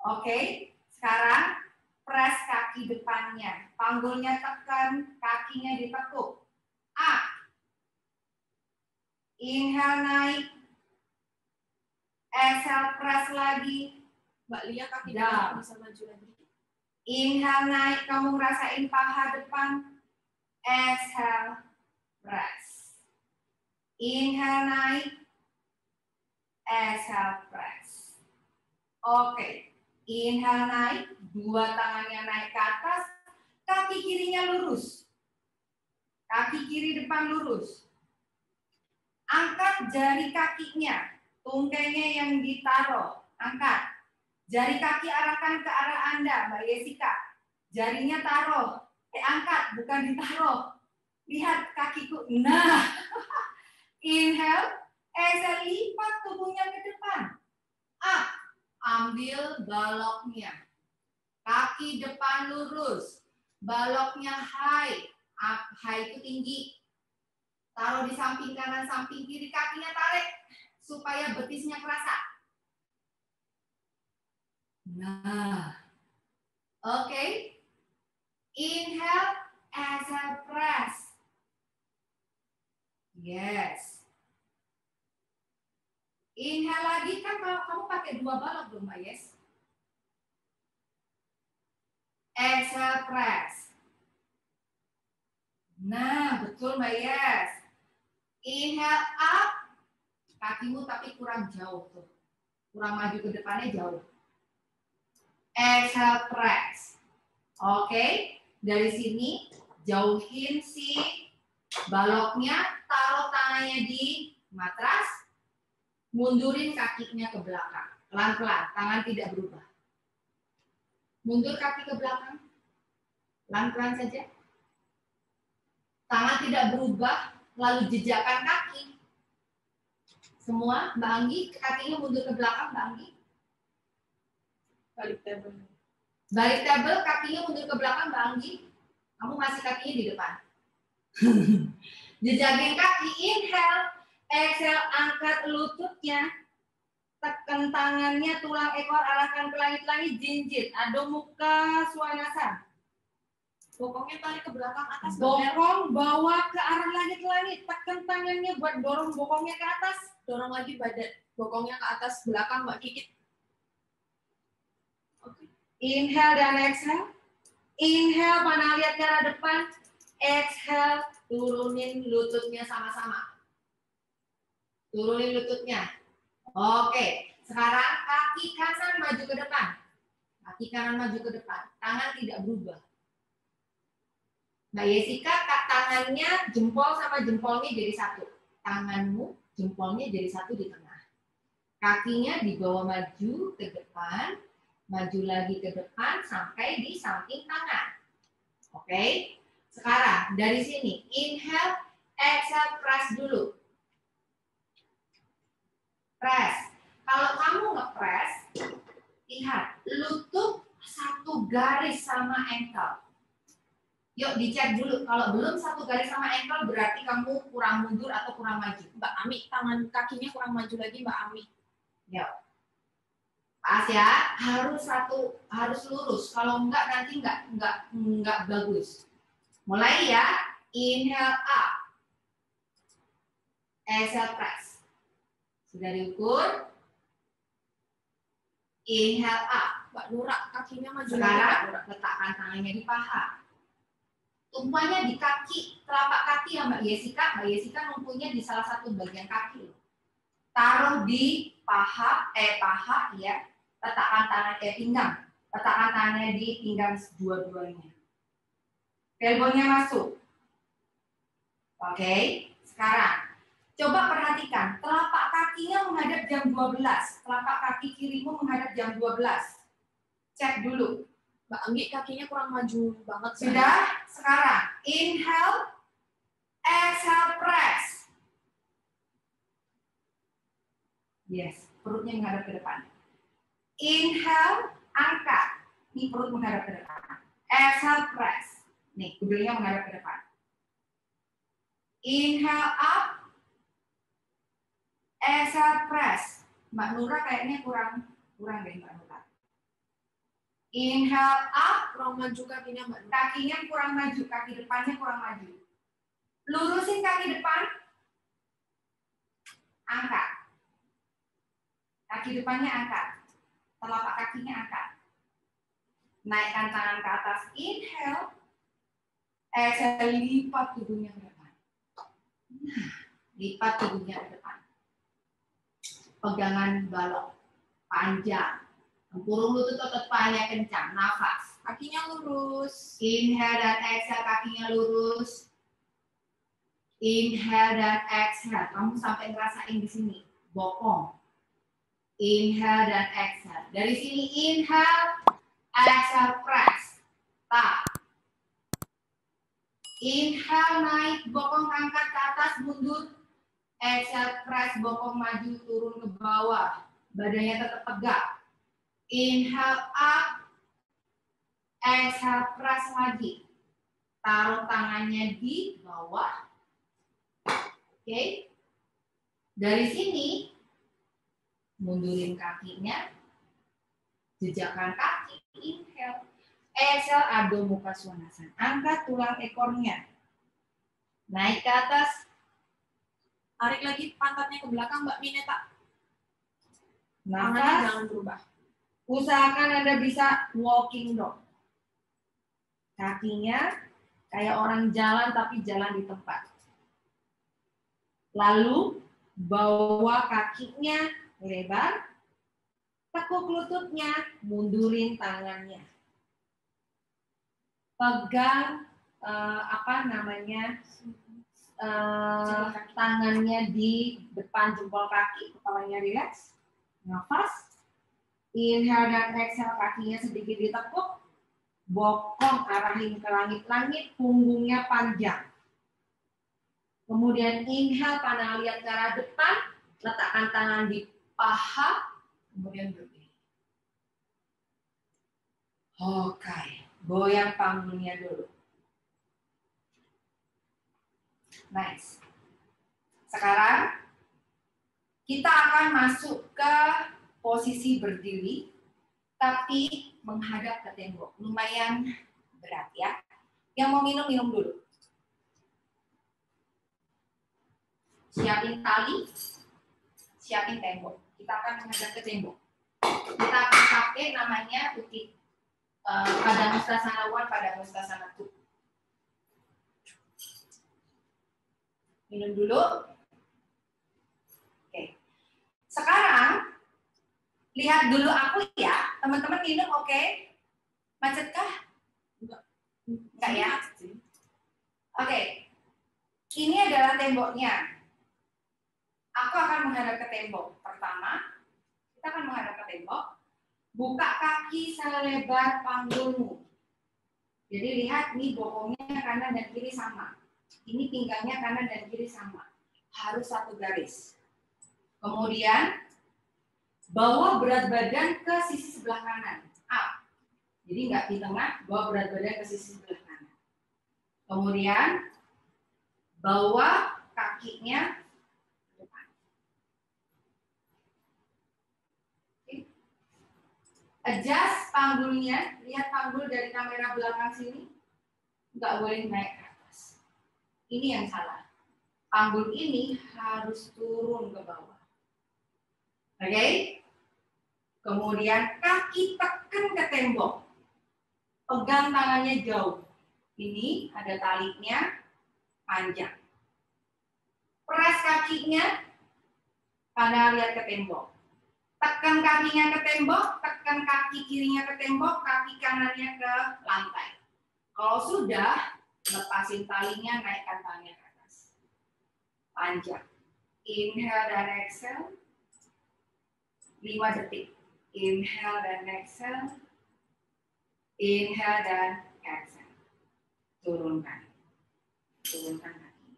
Oke, sekarang press kaki depannya. Panggulnya tekan, kakinya ditekuk. Up. Inhale naik. Exhale press lagi. Mbak Lia kaki Down. bisa maju lagi. Inhale naik, kamu rasain paha depan. Exhale press. Inhale naik. Exhale press. Oke. Inhale naik, dua tangannya naik ke atas, kaki kirinya lurus. Kaki kiri depan lurus. Angkat jari kakinya, tungkainya yang ditaruh, angkat. Jari kaki arahkan ke arah Anda, Mbak Yesika. Jarinya taruh, angkat, bukan ditaruh. Lihat kakiku, nah. Inhale, exhale, lipat tubuhnya ke depan. Up, ambil baloknya. Kaki depan lurus, baloknya high. Up, high itu tinggi. Taruh di samping kanan, samping kiri, kakinya tarik supaya betisnya kerasa. Nah, oke. Inhale, exhale, press. Yes. Inhale lagi, kan kamu pakai dua balok belum, Mbak Yes? Exhale, press. Nah, betul Mbak Yes. Inhale up, kakimu tapi kurang jauh tuh. Kurang maju ke depannya jauh. Exhale, press. Oke, dari sini jauhin si baloknya, taruh tangannya di matras, mundurin kakinya ke belakang. Pelan-pelan, tangan tidak berubah. Mundur kaki ke belakang. Pelan-pelan saja. Tangan tidak berubah, lalu jejakkan kaki. Semua, Mbak Anggi, kakinya mundur ke belakang, Mbak Anggi. Balik table. Balik table, kakinya mundur ke belakang, Mbak Anggi. Kamu masih kakinya di depan. Jejakin kaki, inhale, exhale, angkat lututnya. Tekan tangannya, tulang ekor arahkan ke langit-langit, jinjit. Adho muka swanasa. Bokongnya tarik ke belakang atas. Bokong bawa ke arah langit-langit. Tekan tangannya buat dorong bokongnya ke atas. Dorong lagi badan bokongnya ke atas belakang Mbak Kikit. Oke. Inhale dan exhale. Inhale, panah lihat ke arah depan. Exhale, turunin lututnya sama-sama. Turunin lututnya. Oke, sekarang kaki kanan maju ke depan. Kaki kanan maju ke depan. Tangan tidak berubah. Mbak Yesika, tangannya jempol sama jempolnya jadi satu. Tanganmu, jempolnya jadi satu di tengah. Kakinya dibawa maju ke depan, maju lagi ke depan sampai di samping tangan. Oke, sekarang dari sini inhale, exhale, press dulu. Press. Kalau kamu nge-press, lihat lutut satu garis sama ankle. Yuk dicek dulu. Kalau belum satu garis sama ankle berarti kamu kurang mundur atau kurang maju. Mbak Ami, tangan kakinya kurang maju lagi Mbak Ami. Yuk. Pas ya, harus lurus. Kalau enggak nanti enggak bagus. Mulai ya. Inhale up. Exhale press. Sudah diukur. Inhale up. Mbak Nura, kakinya maju lagi. Sekarang letakkan tangannya di paha. Tumpuannya di kaki, telapak kaki ya Mbak Yesika. Mbak Yesika numpunya di salah satu bagian kaki. Taruh di paha ya. Letakkan tangan pinggang. Letakkan tangannya di pinggang dua-duanya. Elbownya masuk. Oke, sekarang coba perhatikan, telapak kakinya menghadap jam 12, telapak kaki kirimu menghadap jam 12. Cek dulu. Mbak Anggi kakinya kurang maju banget. Sudah? Sekarang inhale, exhale press. Yes, perutnya menghadap ke depan. Inhale, angkat. Ini perut menghadap ke depan. Exhale press. Nih, kudunya menghadap ke depan. Inhale up, exhale press. Mbak Nura kayaknya kurang deh Mbak Nura. Inhale up, Kurang maju kakinya Mbak Nura. kakinya kurang maju, kaki depannya kurang maju. Lurusin kaki depan, angkat. Kaki depannya angkat, telapak kakinya angkat. Naikkan tangan ke atas, inhale, exhale, lipat tubuhnya ke depan. Nah, lipat tubuhnya ke depan. Pegangan balok panjang. Tempurung lutut otot pahanya kencang. Nafas. Kakinya lurus. Inhale dan exhale, kakinya lurus. Inhale dan exhale. Kamu sampai ngerasain di sini. Bokong. Inhale dan exhale. Dari sini inhale, exhale press. Tap. Inhale naik, bokong angkat ke atas, mundur. Exhale press, bokong maju, turun ke bawah. Badannya tetap tegak. Inhale up. Exhale press lagi. Taruh tangannya di bawah. Oke. Dari sini, mundurin kakinya. Jejakkan kaki. Inhale. Exhale, Adho Mukha Svanasana. Angkat tulang ekornya. Naik ke atas. Tarik lagi pantatnya ke belakang Mbak Mineta. Tangannya Nafas. jangan berubah. Usahakan Anda bisa walking dog. Kakinya kayak orang jalan tapi jalan di tempat. Lalu bawa kakinya lebar. Tekuk lututnya, mundurin tangannya. Pegang tangannya di depan jempol kaki, kepalanya rileks. Nafas. Inhale dan exhale, kakinya sedikit ditekuk. Bokong arahin ke langit-langit, punggungnya panjang. Kemudian inhale, pandang lihat ke arah depan, letakkan tangan di paha, kemudian berdiri. Oke, goyang panggungnya dulu. Nice. Sekarang kita akan masuk ke posisi berdiri, tapi menghadap ke tembok. Lumayan berat ya. Yang mau minum dulu. Siapin tali, siapin tembok. Kita akan menghadap ke tembok. Kita akan pakai namanya utik pada Mustasana 1, pada Mustasana 2. Minum dulu. Oke. Sekarang lihat dulu aku ya, teman-teman minum oke? Macetkah? Enggak ya? Oke. Ini adalah temboknya. Aku akan menghadap ke tembok. Pertama, kita akan menghadap ke tembok. Buka kaki selebar panggungmu. Jadi lihat nih bokongnya kanan dan kiri sama. Ini pinggangnya kanan dan kiri sama. Harus satu garis. Kemudian bawa berat badan ke sisi sebelah kanan. Up. Jadi nggak di tengah, bawa berat badan ke sisi sebelah kanan. Kemudian bawa kakinya ke depan. Adjust panggulnya, lihat panggul dari kamera belakang sini, nggak boleh naik ke atas. Ini yang salah. Panggul ini harus turun ke bawah. Oke? Kemudian kaki tekan ke tembok. Pegang tangannya jauh. Ini ada talinya panjang. Press kakinya, pada lihat ke tembok. Tekan kakinya ke tembok, tekan kaki kirinya ke tembok, kaki kanannya ke lantai. Kalau sudah, lepasin talinya, naikkan tangannya ke atas. Panjang. Inhale dan exhale. 5 detik. Inhale dan exhale. Inhale dan exhale. Turunkan. Turunkan kaki.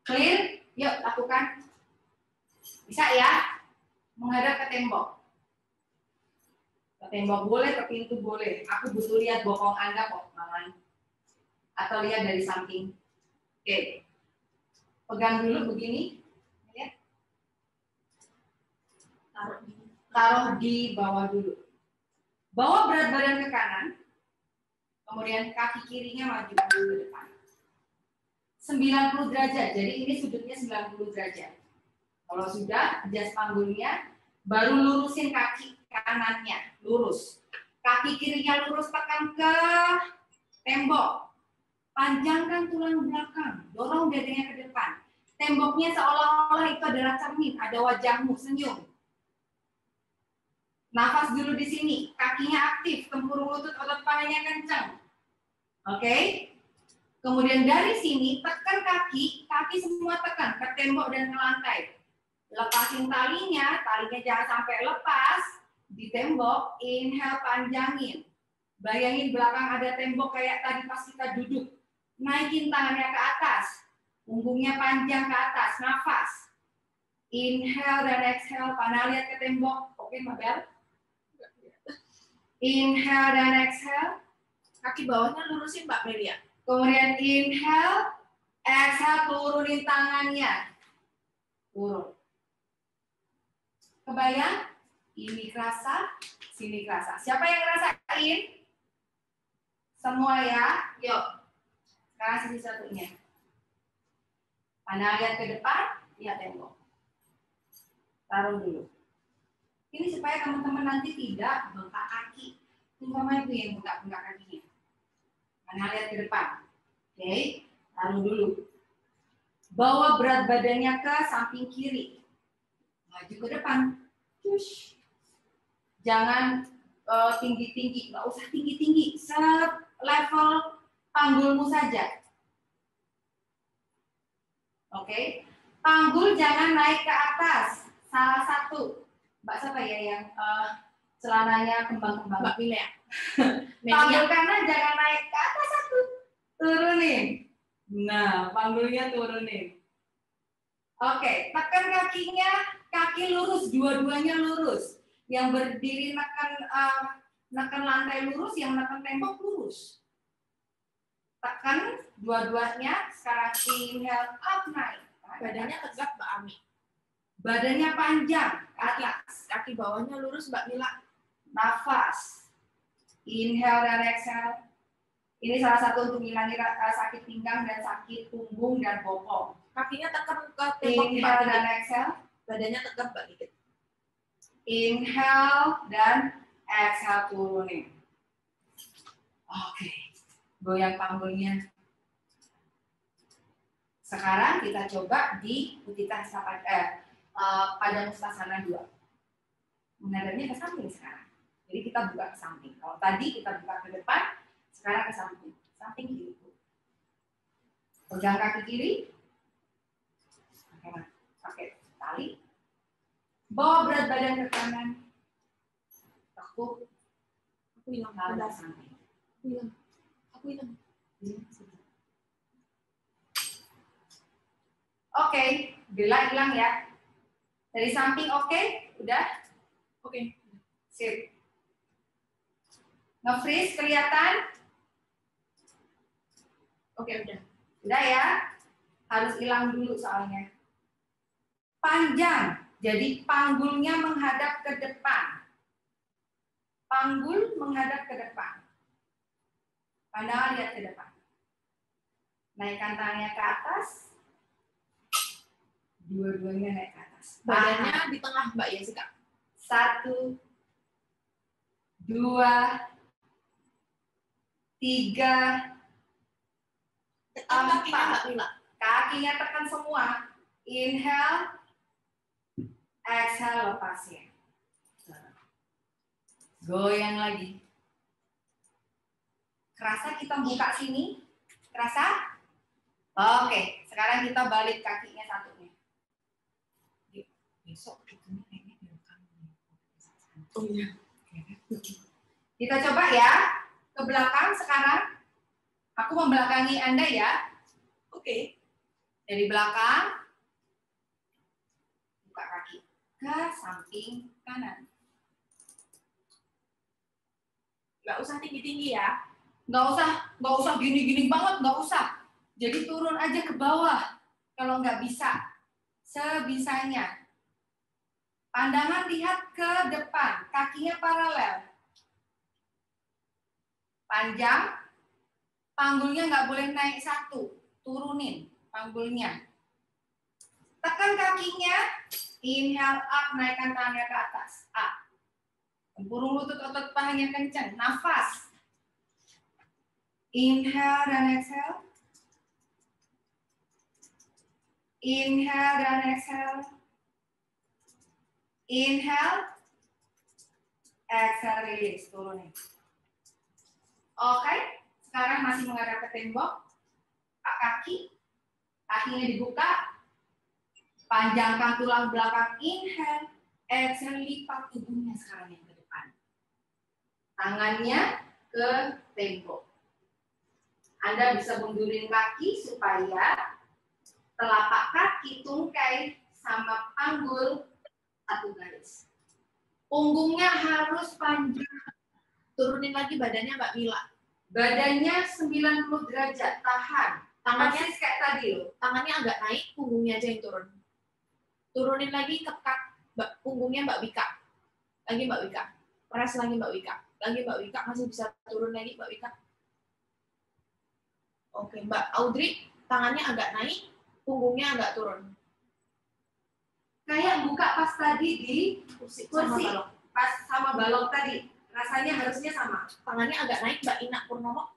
Clear? Yuk, lakukan. Bisa ya? Menghadap ke tembok. Ke tembok boleh, ke pintu boleh. Aku butuh lihat bokong Anda kok, Maman. Atau lihat dari samping. Oke. Pegang dulu begini. Ya. Taruh di bawah dulu. Bawa berat badan ke kanan. Kemudian kaki kirinya maju ke depan. 90 derajat. Jadi ini sudutnya 90 derajat. Kalau sudah, adjust panggulnya, baru lurusin kaki kanannya, lurus. Kaki kirinya lurus, tekan ke tembok. Panjangkan tulang belakang, dorong dadanya ke depan. Temboknya seolah-olah itu adalah cermin, ada wajahmu, senyum. Nafas dulu di sini, kakinya aktif, tempurung lutut, otot palanya kencang. Oke? Kemudian dari sini, tekan kaki semua tekan ke tembok dan ke lantai. Lepasin talinya jangan sampai lepas di tembok. Inhale, panjangin. Bayangin belakang ada tembok kayak tadi pas kita duduk. Naikin tangannya ke atas. Punggungnya panjang ke atas. Nafas. Inhale dan exhale. Panah lihat ke tembok. Oke, Mabel. Inhale dan exhale. Kaki bawahnya lurusin Mbak Melia. Kemudian inhale. Exhale, turunin tangannya. Turun. Kebayang? Ini kerasa, sini kerasa. Siapa yang ngerasain? Semua ya? Yuk. Sekarang sisi satunya. Pandang lihat ke depan, lihat tembok. Taruh dulu. Ini supaya teman-teman nanti tidak bengkak kaki. Terutama itu yang bengkak kakinya. Pandang lihat ke depan. Oke, taruh dulu. Bawa berat badannya ke samping kiri. Maju ke depan. Push. Jangan tinggi-tinggi, nggak usah tinggi-tinggi. Level panggulmu saja. Oke. Panggul jangan naik ke atas. Salah satu. Mbak siapa ya yang celananya kembang-kembang? Mbak Melia. Panggul kanan jangan naik ke atas satu. Turunin. Nah, panggulnya turunin. Oke, tekan kakinya, kaki lurus, dua-duanya lurus. Yang berdiri neken lantai lurus, yang neken tembok lurus. Tekan dua-duanya, sekarang inhale up naik. Badannya tegap Mbak Ami. Badannya panjang, ke atas. Kaki bawahnya lurus Mbak Mila. Nafas. Inhale dan exhale. Ini salah satu untuk menghilangkan sakit pinggang dan sakit punggung dan bokong. Kakinya tekan ke tembok Mbak Inhale dan Mila. exhale. Badannya tegap Mbak dikit. Inhale dan exhale turunin. Oke. Goyang panggulnya. Sekarang kita coba di Utthita pada Mustasana 2. Menghadapnya ke samping sekarang. Jadi kita buka ke samping. Kalau tadi kita buka ke depan, sekarang ke samping. Samping kiri. Pegang kaki kiri. Pakai tali. Bawa berat badan ke kanan. Tekuk. Aku hilang. Lalu ke samping. Aku hilang. Oke, Bella hilang ya. Dari samping oke? Udah? Oke. Sip. Nge-freeze kelihatan? Oke, udah. Udah ya? Harus hilang dulu soalnya. Panjang. Jadi panggulnya menghadap ke depan. Panggul menghadap ke depan. Pandangan lihat ke depan. Naikkan tangannya ke atas. Dua-duanya naik ke atas. Badannya di tengah Mbak Jessica. 1, 2, 3, Tekan kakinya Mbak Mila. kakinya tekan semua. Inhale, exhale, lepasin. Goyang lagi. Kerasa kita buka sini? Kerasa? Oke, sekarang kita balik kakinya satunya. Besok gitu kayaknya direkam. Oh iya. Kita coba ya ke belakang sekarang. Aku membelakangi Anda ya. Oke. Dari belakang, buka kaki ke samping kanan. Nggak usah tinggi-tinggi ya. Nggak usah gini-gini banget, nggak usah. Jadi turun aja ke bawah kalau nggak bisa, sebisanya. Pandangan lihat ke depan, kakinya paralel. Panjang, panggulnya nggak boleh naik satu, turunin panggulnya. Tekan kakinya, inhale up, naikkan tangannya ke atas. Up. Tempurung lutut, otot pahanya kencang, nafas. Inhale dan exhale. Inhale dan exhale. Inhale. Exhale, release, turunin. Oke, sekarang masih menghadap ke tembok. Pak kaki, kakinya dibuka. Panjangkan tulang belakang, inhale. Exhale, lipat tubuhnya sekarang yang ke depan. Tangannya ke tembok. Anda bisa mundurin kaki supaya telapak kaki tungkai sama panggul satu garis. Punggungnya harus panjang. Turunin lagi badannya Mbak Mila. Badannya 90 derajat, tahan. Tangannya Persis kayak tadi loh. Tangannya agak naik, punggungnya aja yang turun. Turunin lagi ke punggungnya Mbak Wika. Lagi Mbak Wika. Press lagi Mbak Wika. Lagi Mbak Wika, masih bisa turun lagi Mbak Wika. Oke, Mbak Audrey, tangannya agak naik, punggungnya agak turun. Kayak buka pas tadi di Kursi kursi, sama balok. pas sama balok tadi. Rasanya harusnya sama. Tangannya agak naik Mbak Ina Purnomo.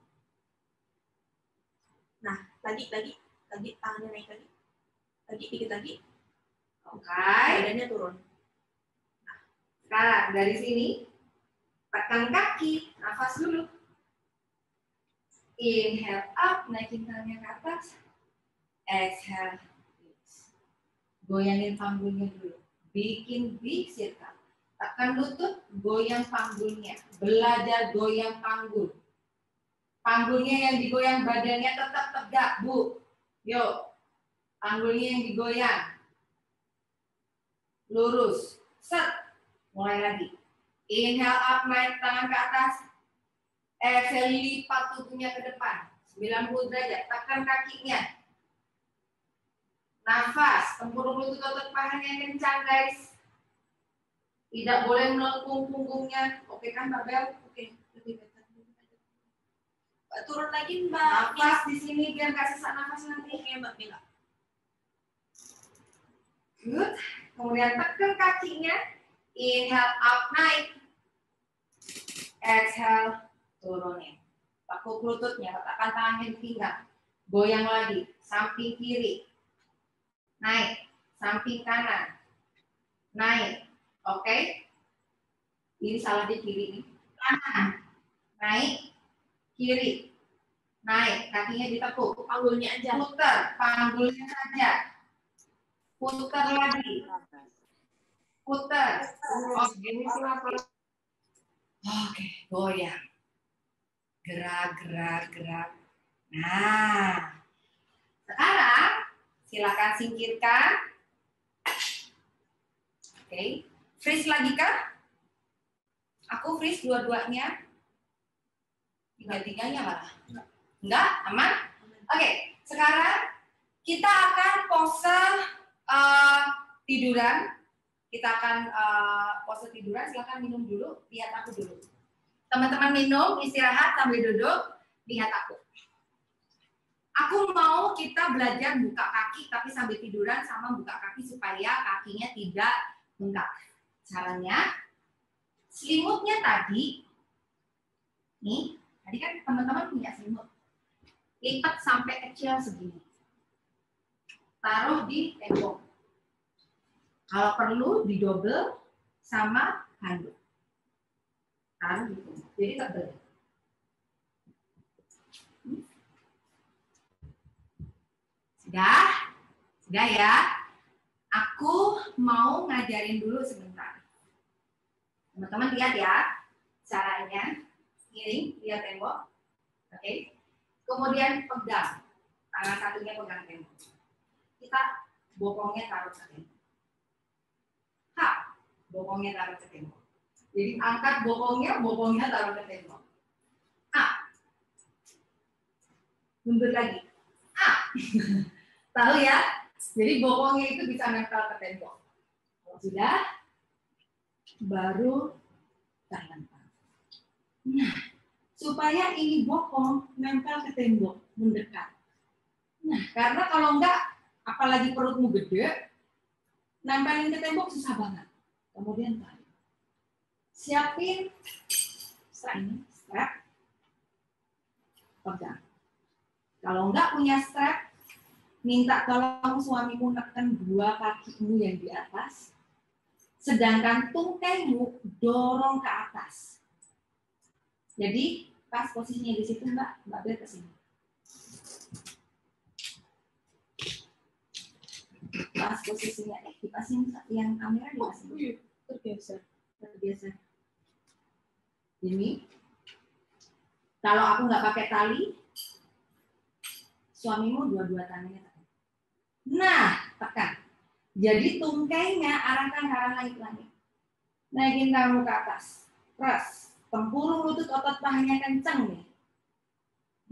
Nah, lagi tangannya naik lagi. Lagi dikit lagi. Oke. Badannya turun. Nah, sekarang dari sini tekan kaki, nafas dulu. Inhale up, naikin tangannya ke atas. Exhale. Goyangin panggulnya dulu. Bikin big circle. Tekan lutut, goyang panggulnya. Belajar goyang panggul. Panggulnya yang digoyang, badannya tetap tegak, Bu. Yuk. Panggulnya yang digoyang. Lurus. Set. Mulai lagi. Inhale up, naik tangan ke atas. Exhale, lipat tubuhnya ke depan. 90 derajat. Tekan kakinya. Nafas. Tempurung lutut, otot pahanya kencang, guys. Tidak boleh melengkung punggungnya. Oke kan, Mbak Bel? Oke, lebih better. Turun lagi Mbak. Nafas di sini biar nggak sesak nafas nanti. Oke Mbak Mila. Good. Kemudian tekan kakinya. Inhale up, naik. Exhale, turunin. Tekuk lututnya, letakkan tangannya di pinggang. Goyang lagi. Samping kiri. Naik. Samping kanan. Naik. Oke. Ini salah di kiri nih. Kanan. Naik. Kiri. Naik. Kakinya ditekuk. Panggulnya aja. Putar. Panggulnya saja. Putar lagi. Putar. Oke, goyang. Gerak, gerak, gerak. Nah. Sekarang silakan singkirkan. Oke. Freeze lagi kah? Aku freeze dua-duanya. Tiga-tiganya malah. Enggak? Aman? Oke, sekarang kita akan pose tiduran. Kita akan pose tiduran. Silakan minum dulu. Lihat aku dulu. Teman-teman minum, istirahat sambil duduk. Lihat aku. Aku mau kita belajar buka kaki tapi sambil tiduran sama buka kaki supaya kakinya tidak bengkak. Caranya, selimutnya tadi, nih, tadi kan teman-teman punya selimut. Lipat sampai kecil segini. Taruh di tembok. Kalau perlu didobel sama handuk. Taruh di tembok. Jadi tebel. Sudah? Sudah ya? Aku mau ngajarin dulu sebentar. Teman-teman lihat ya caranya. Miring, lihat tembok. Oke. Kemudian pegang. Tangan satunya pegang tembok. Kita bokongnya taruh ke tembok. Bokongnya taruh ke tembok. Jadi angkat bokongnya taruh ke tembok. Mundur lagi. Tahu ya? Jadi bokongnya itu bisa nempel ke tembok. Kalau sudah, baru tangan. Nah, supaya ini bokong nempel ke tembok, mendekat. Nah, karena kalau enggak, apalagi perutmu gede, nempelin ke tembok susah banget. Kemudian tarik. Siapin strap, pegang. Kalau enggak punya strap, minta tolong suamimu neken dua kakimu yang di atas, sedangkan tungkaimu dorong ke atas. Jadi pas posisinya di situ Mbak Bel ke sini. Pas posisinya dipasin yang kamera dipasin. Terbiasa. Ini. Kalau aku nggak pakai tali, suamimu dua-dua tangannya tekan. Nah, tekan. Jadi tungkainya arahkan ke arah langit-langit. Naikin kamu ke atas. Press. Tempurung lutut otot pahanya kenceng nih.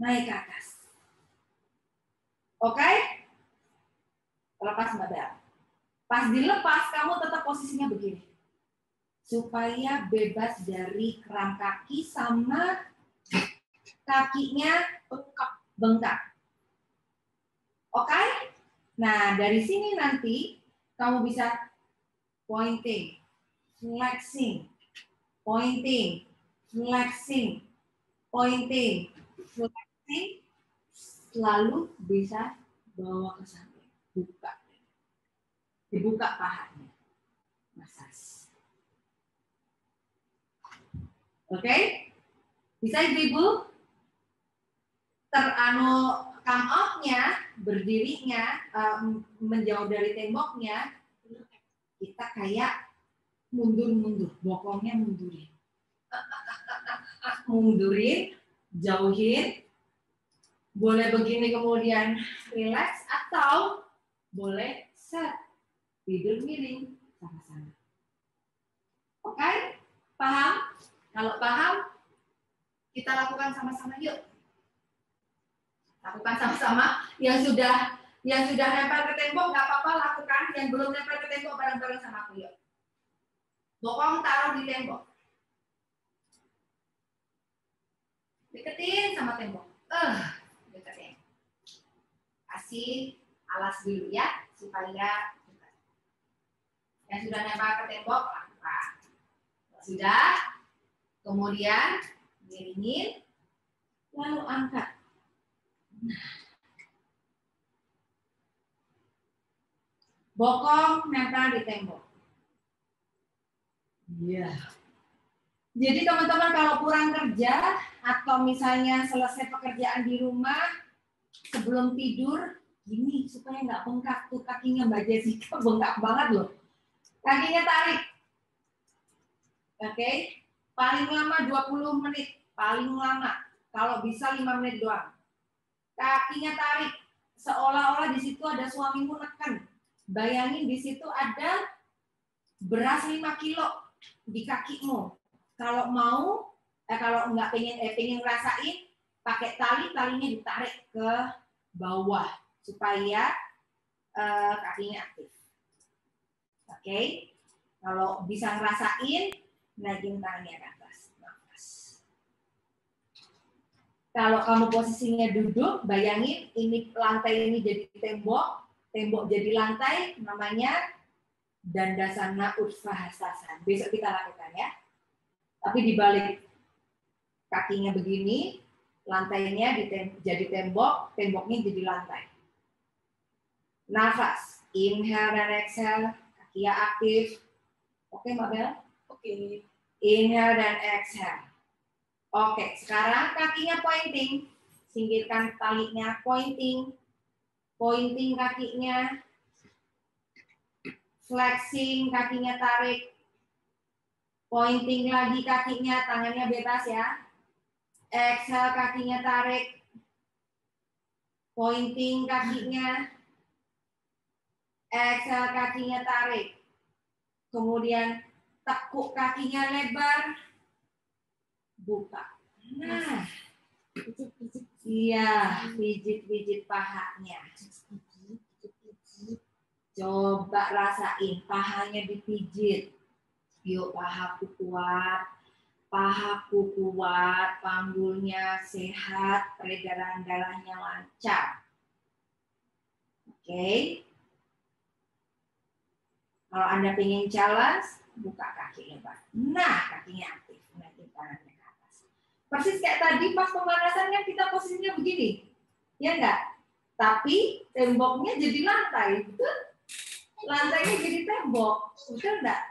Naik ke atas. Oke? Lepas Mbak Bel. Pas dilepas, kamu tetap posisinya begini. Supaya bebas dari kram kaki sama kakinya bengkak. Oke? Nah, dari sini nanti kamu bisa pointing, flexing, pointing, flexing, pointing, flexing, lalu bisa bawa ke samping, buka, dibuka pahanya, masas. Oke, bisa ibu-ibu come off-nya, berdirinya, menjauh dari temboknya, kita kayak mundur-mundur, bokongnya mundurin. Mundurin, jauhin, boleh begini kemudian relax, atau boleh set, tidur miring, sama-sama. Oke? Paham? Kalau paham, kita lakukan sama-sama yuk. Lakukan sama-sama. Yang sudah nempel ke tembok nggak apa-apa lakukan. Yang belum nempel ke tembok bareng-bareng sama aku yuk. Bokong taruh di tembok. Deketin sama tembok. Deketin. Kasih alas dulu ya supaya dekat. Yang sudah nempel ke tembok lakukan. Sudah. Kemudian miringin, lalu angkat. Bokong nempel di tembok. Iya. Jadi teman-teman kalau pulang kerja atau misalnya selesai pekerjaan di rumah, sebelum tidur, gini supaya nggak bengkak tuh kakinya Mbak Jessica, bengkak banget loh. Kakinya tarik. Oke. Paling lama 20 menit, paling lama. Kalau bisa 5 menit doang. Kakinya tarik, seolah-olah di situ ada suamimu neken. Bayangin di situ ada beras 5 kilo di kakimu. Kalau mau, kalau nggak pengen rasain, pakai talinya ditarik ke bawah supaya kakinya aktif. Oke, kalau bisa ngerasain, naikin tangannya ke atas. Nafas. Kalau kamu posisinya duduk, bayangin ini lantai ini jadi tembok, tembok jadi lantai, namanya Dandasana Utsthasana. Besok kita lakukan ya. Tapi dibalik, kakinya begini, lantainya jadi tembok, temboknya jadi lantai. Nafas, inhale dan exhale, kakinya aktif. Oke, Mbak Bel? Oke. Inhale dan exhale. Oke, sekarang kakinya pointing. Singkirkan talinya, pointing. Pointing kakinya. Flexing, kakinya tarik. Pointing lagi kakinya, tangannya bebas ya. Exhale, kakinya tarik. Pointing kakinya. Exhale, kakinya tarik. Kemudian tekuk kakinya lebar. Buka. Nah, iya, pijit-pijit pahanya. Coba rasain, pahanya dipijit. Yuk, pahaku kuat, panggulnya sehat, peredaran darahnya lancar. Oke. Kalau Anda pengen challenge, buka kaki lebar. Nah, kakinya aktif. Naikin tangannya ke atas. Persis kayak tadi pas pemanasan kan kita posisinya begini. Ya enggak? Tapi temboknya jadi lantai. Betul? Lantainya jadi tembok. Betul enggak?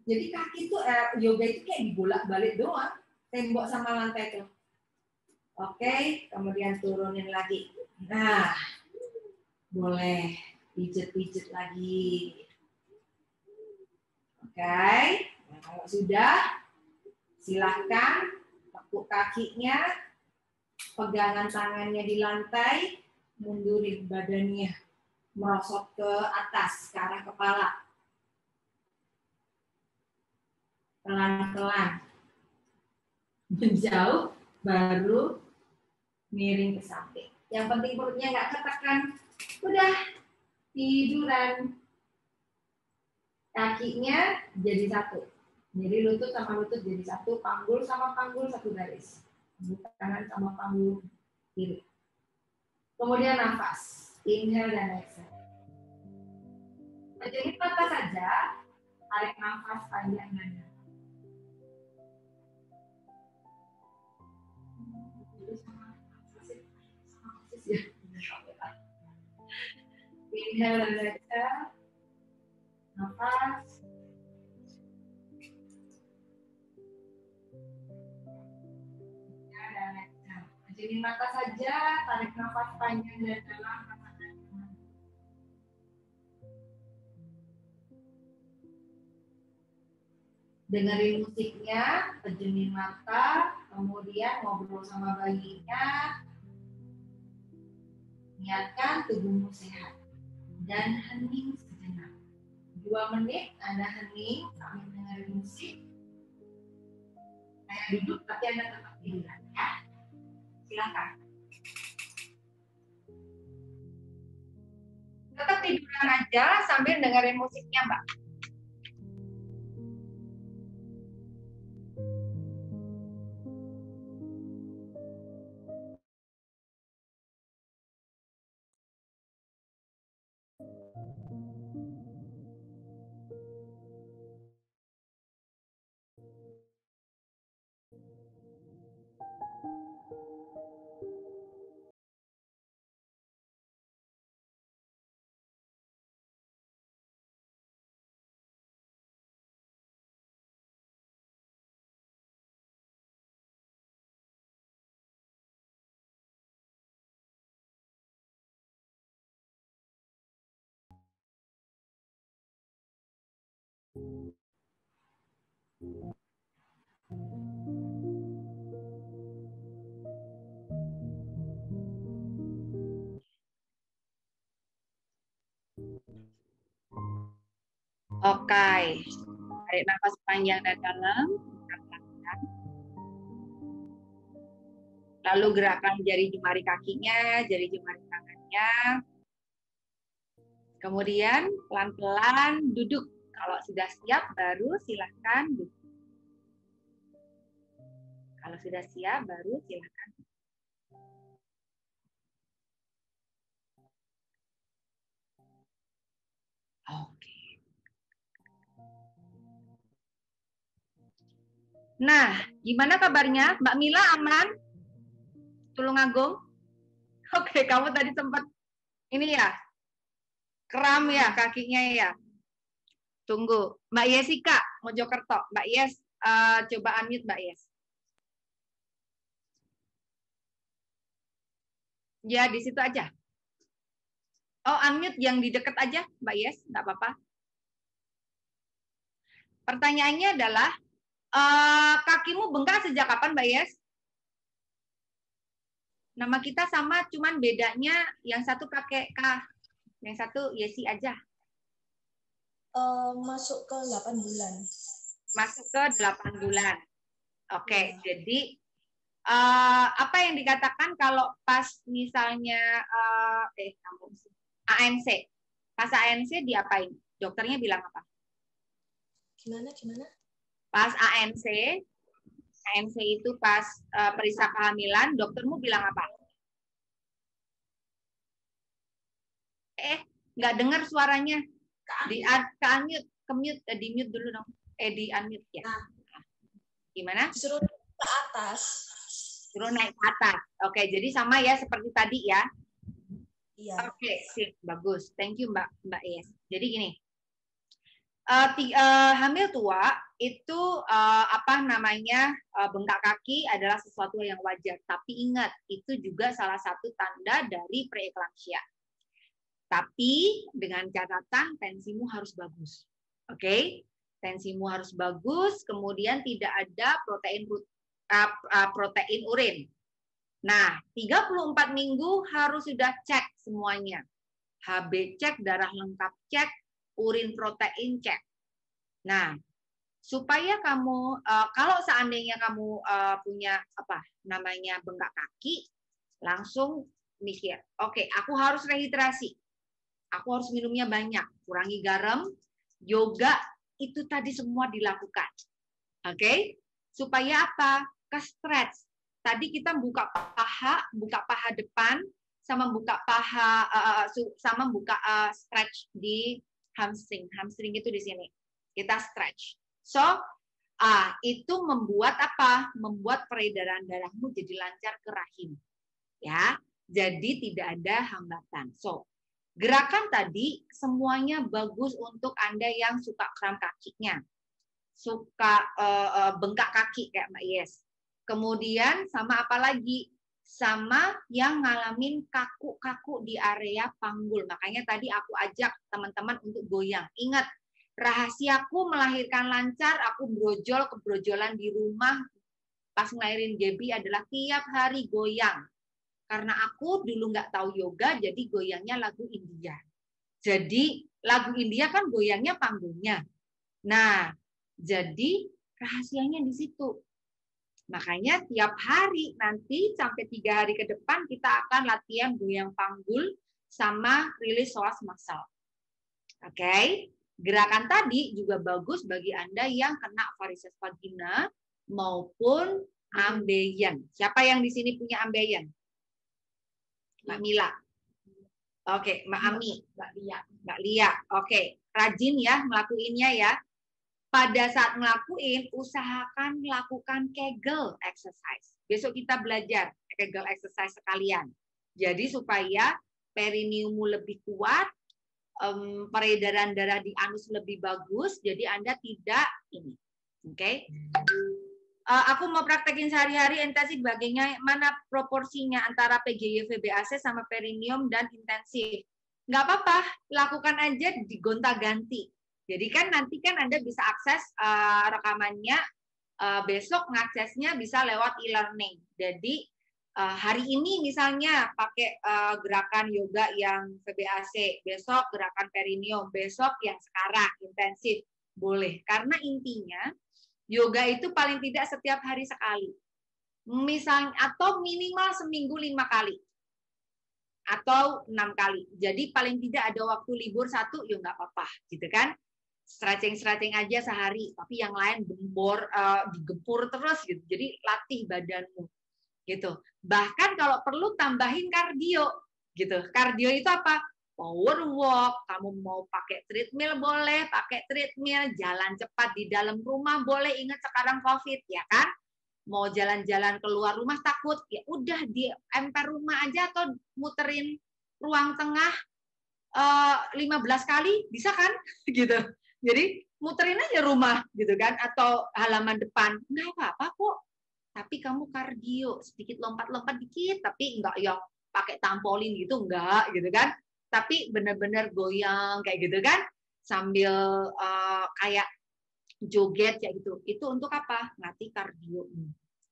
Jadi kaki itu yoga itu kayak dibolak-balik doang. Tembok sama lantai itu. Oke, kemudian turunin lagi. Nah, boleh pijet-pijet lagi. Oke, nah, kalau sudah, silahkan tekuk kakinya, pegangan tangannya di lantai, mundurin badannya, merosot ke atas, ke arah kepala. Pelan-pelan. Menjauh, baru miring ke samping. Yang penting perutnya nggak ketekan. Udah, tiduran. Kakinya jadi satu. Jadi lutut sama lutut jadi satu, panggul sama panggul satu garis. Kanan sama panggul kiri. Kemudian nafas, inhale dan exhale. Jadi mata saja, tarik nafas panjang dan dalam. Inhale dan exhale. Nafas. Dan exhale. Jadi mata saja, tarik nafas panjang dan dalam. Dengerin musiknya, pejemin mata, kemudian ngobrol sama bayinya, niatkan tubuhmu sehat, dan hening sejenak. 2 menit Anda hening sambil dengerin musik. Saya duduk, tapi Anda tetap tiduran ya. Silakan. Tetap tiduran aja sambil dengerin musiknya, Mbak. Oke, tarik nafas panjang dan dalam. Lalu gerakan jari jemari kakinya, jari jemari tangannya. Kemudian pelan-pelan duduk. Kalau sudah siap baru silahkan duduk. Kalau sudah siap baru silahkan. Oke. Nah, gimana kabarnya? Mbak Mila aman? Tulungagung? Oke, kamu tadi sempat ini ya, kram ya kakinya ya. Tunggu, Mbak Yesika, Mojokerto. Mbak Yes, coba unmute Mbak Yes. Ya, di situ aja. Oh, unmute yang di dekat aja, Mbak Yes, nggak apa-apa. Pertanyaannya adalah, kakimu bengkak sejak kapan, Mbak Yes? Nama kita sama, cuman bedanya yang satu pakai K, yang satu Yesi aja. Masuk ke 8 bulan. Masuk ke 8 bulan. Oke, jadi apa yang dikatakan kalau pas misalnya ANC, pas ANC diapain? Dokternya bilang apa? Gimana? Pas ANC itu pas periksa kehamilan, doktermu bilang apa? Nggak dengar suaranya. Di mute dulu dong. Di unmute ya. Gimana? Disuruh ke atas. Suruh naik ke atas. Oke, jadi sama ya seperti tadi ya. Iya. Oke, sip, bagus. Thank you Mbak Yes. Jadi gini, hamil tua itu bengkak kaki adalah sesuatu yang wajar. Tapi ingat, itu juga salah satu tanda dari preeklamsia. Tapi dengan catatan tensimu harus bagus. Oke? Tensimu harus bagus, kemudian tidak ada protein urin. Nah, 34 minggu harus sudah cek semuanya. HB cek, darah lengkap cek, urin protein cek. Nah, supaya kamu kalau seandainya kamu punya bengkak kaki, langsung mikir, oke, aku harus rehidrasi. Aku harus minumnya banyak, kurangi garam, yoga, itu tadi semua dilakukan. Oke? Supaya apa? Ke-stretch. Tadi kita buka paha depan, sama buka paha, stretch di hamstring. Hamstring itu di sini. Kita stretch. So, itu membuat apa? Membuat peredaran darahmu jadi lancar ke rahim. Ya, jadi tidak ada hambatan. So, gerakan tadi semuanya bagus untuk Anda yang suka kram kakinya, suka bengkak kaki kayak Mbak Yes. Kemudian sama apa lagi? Sama yang ngalamin kaku-kaku di area panggul. Makanya tadi aku ajak teman-teman untuk goyang. Ingat, rahasiaku melahirkan lancar, aku kebrojolan di rumah pas ngelahirin Gaby adalah tiap hari goyang. Karena aku dulu nggak tahu yoga, jadi goyangnya lagu India. Jadi lagu India kan goyangnya panggungnya. Nah, jadi rahasianya di situ. Makanya tiap hari nanti sampai 3 hari ke depan kita akan latihan goyang panggul sama release psoas muscle. Oke? Gerakan tadi juga bagus bagi Anda yang kena varises vagina maupun ambeien. Siapa yang di sini punya ambeien? Mbak Mila. Oke, Mbak Ami. Mbak Lia. Oke, rajin ya ngelakuinnya ya. Pada saat ngelakuin, usahakan lakukan Kegel exercise. Besok kita belajar Kegel exercise sekalian. Jadi supaya perineummu lebih kuat, peredaran darah di anus lebih bagus, jadi Anda tidak ini. Oke? Aku mau praktekin sehari-hari intensif bagaimana proporsinya antara PGY VBAC sama perineum dan intensif. Nggak apa-apa, lakukan aja digonta-ganti. Jadi kan nanti kan Anda bisa akses rekamannya, besok ngaksesnya bisa lewat e-learning. Jadi hari ini misalnya pakai gerakan yoga yang VBAC, besok gerakan perineum, besok yang sekarang intensif. Boleh, karena intinya yoga itu paling tidak setiap hari sekali. Misalnya, atau minimal seminggu 5 kali. Atau 6 kali. Jadi paling tidak ada waktu libur 1, ya nggak apa-apa, gitu kan? Stretching aja sehari, tapi yang lain digempur terus gitu. Jadi latih badanmu, gitu. Bahkan kalau perlu tambahin kardio, gitu. Kardio itu apa? Power walk, kamu mau pakai treadmill boleh, pakai treadmill, jalan cepat di dalam rumah boleh. Ingat sekarang COVID, ya kan? Mau jalan-jalan keluar rumah takut, ya udah di emper rumah aja atau muterin ruang tengah 15 kali, bisa kan? Gitu. Jadi muterin aja rumah gitu kan, atau halaman depan, nggak apa-apa kok. Tapi kamu kardio, sedikit lompat-lompat dikit, tapi enggak yang pakai tampolin gitu, enggak gitu kan. Tapi benar-benar goyang kayak gitu kan, sambil kayak joget kayak gitu. Itu untuk apa? Ngelatih kardio.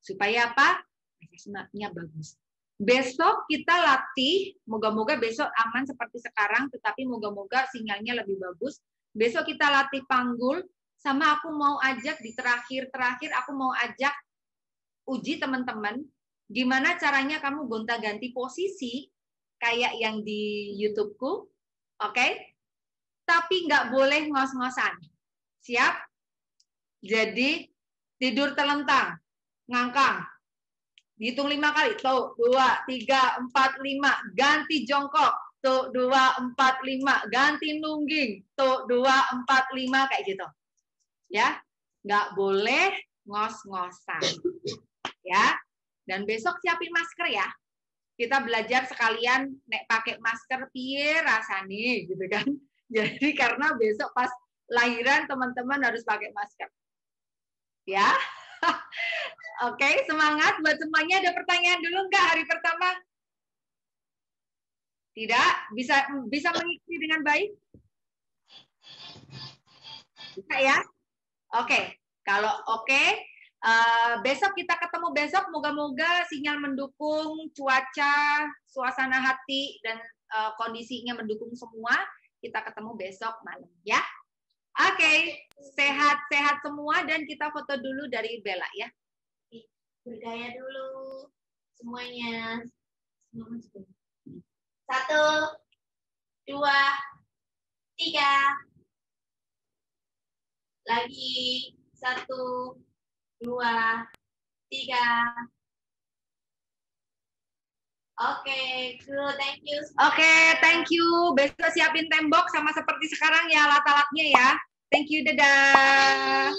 Supaya apa? Efeknya bagus. Besok kita latih, moga-moga besok aman seperti sekarang, tetapi moga-moga sinyalnya lebih bagus. Besok kita latih panggul, sama aku mau ajak di terakhir aku mau ajak uji teman-teman, gimana caranya kamu gonta-ganti posisi, kayak yang di YouTube-ku, oke? Tapi nggak boleh ngos-ngosan. Siap? Jadi, tidur telentang, ngangkang. Dihitung 5 kali. Tuh, 2, 3, 4, 5. Ganti jongkok. Tuh, 2, 4, 5. Ganti nungging. Tuh, 2, 4, 5. Kayak gitu. Ya. Nggak boleh ngos-ngosan. Ya. Dan besok siapin masker ya. Kita belajar sekalian nek pakai masker piye rasane gitu kan. Jadi karena besok pas lahiran teman-teman harus pakai masker. Ya. Oke, semangat buat semuanya. Ada pertanyaan dulu nggak hari pertama? Tidak? Bisa mengikuti dengan baik? Bisa ya? Oke. Kalau oke, besok kita ketemu besok. Moga-moga sinyal mendukung, cuaca, suasana hati, dan kondisinya mendukung semua. Kita ketemu besok malam ya. Oke, sehat-sehat semua dan kita foto dulu dari Bella ya. Bergaya dulu semuanya. 1, 2, 3. Lagi 1, 2, 3. Oke, good, thank you. Oke, thank you. Besok siapin tembok sama seperti sekarang ya alat-alatnya ya. Thank you, dadah.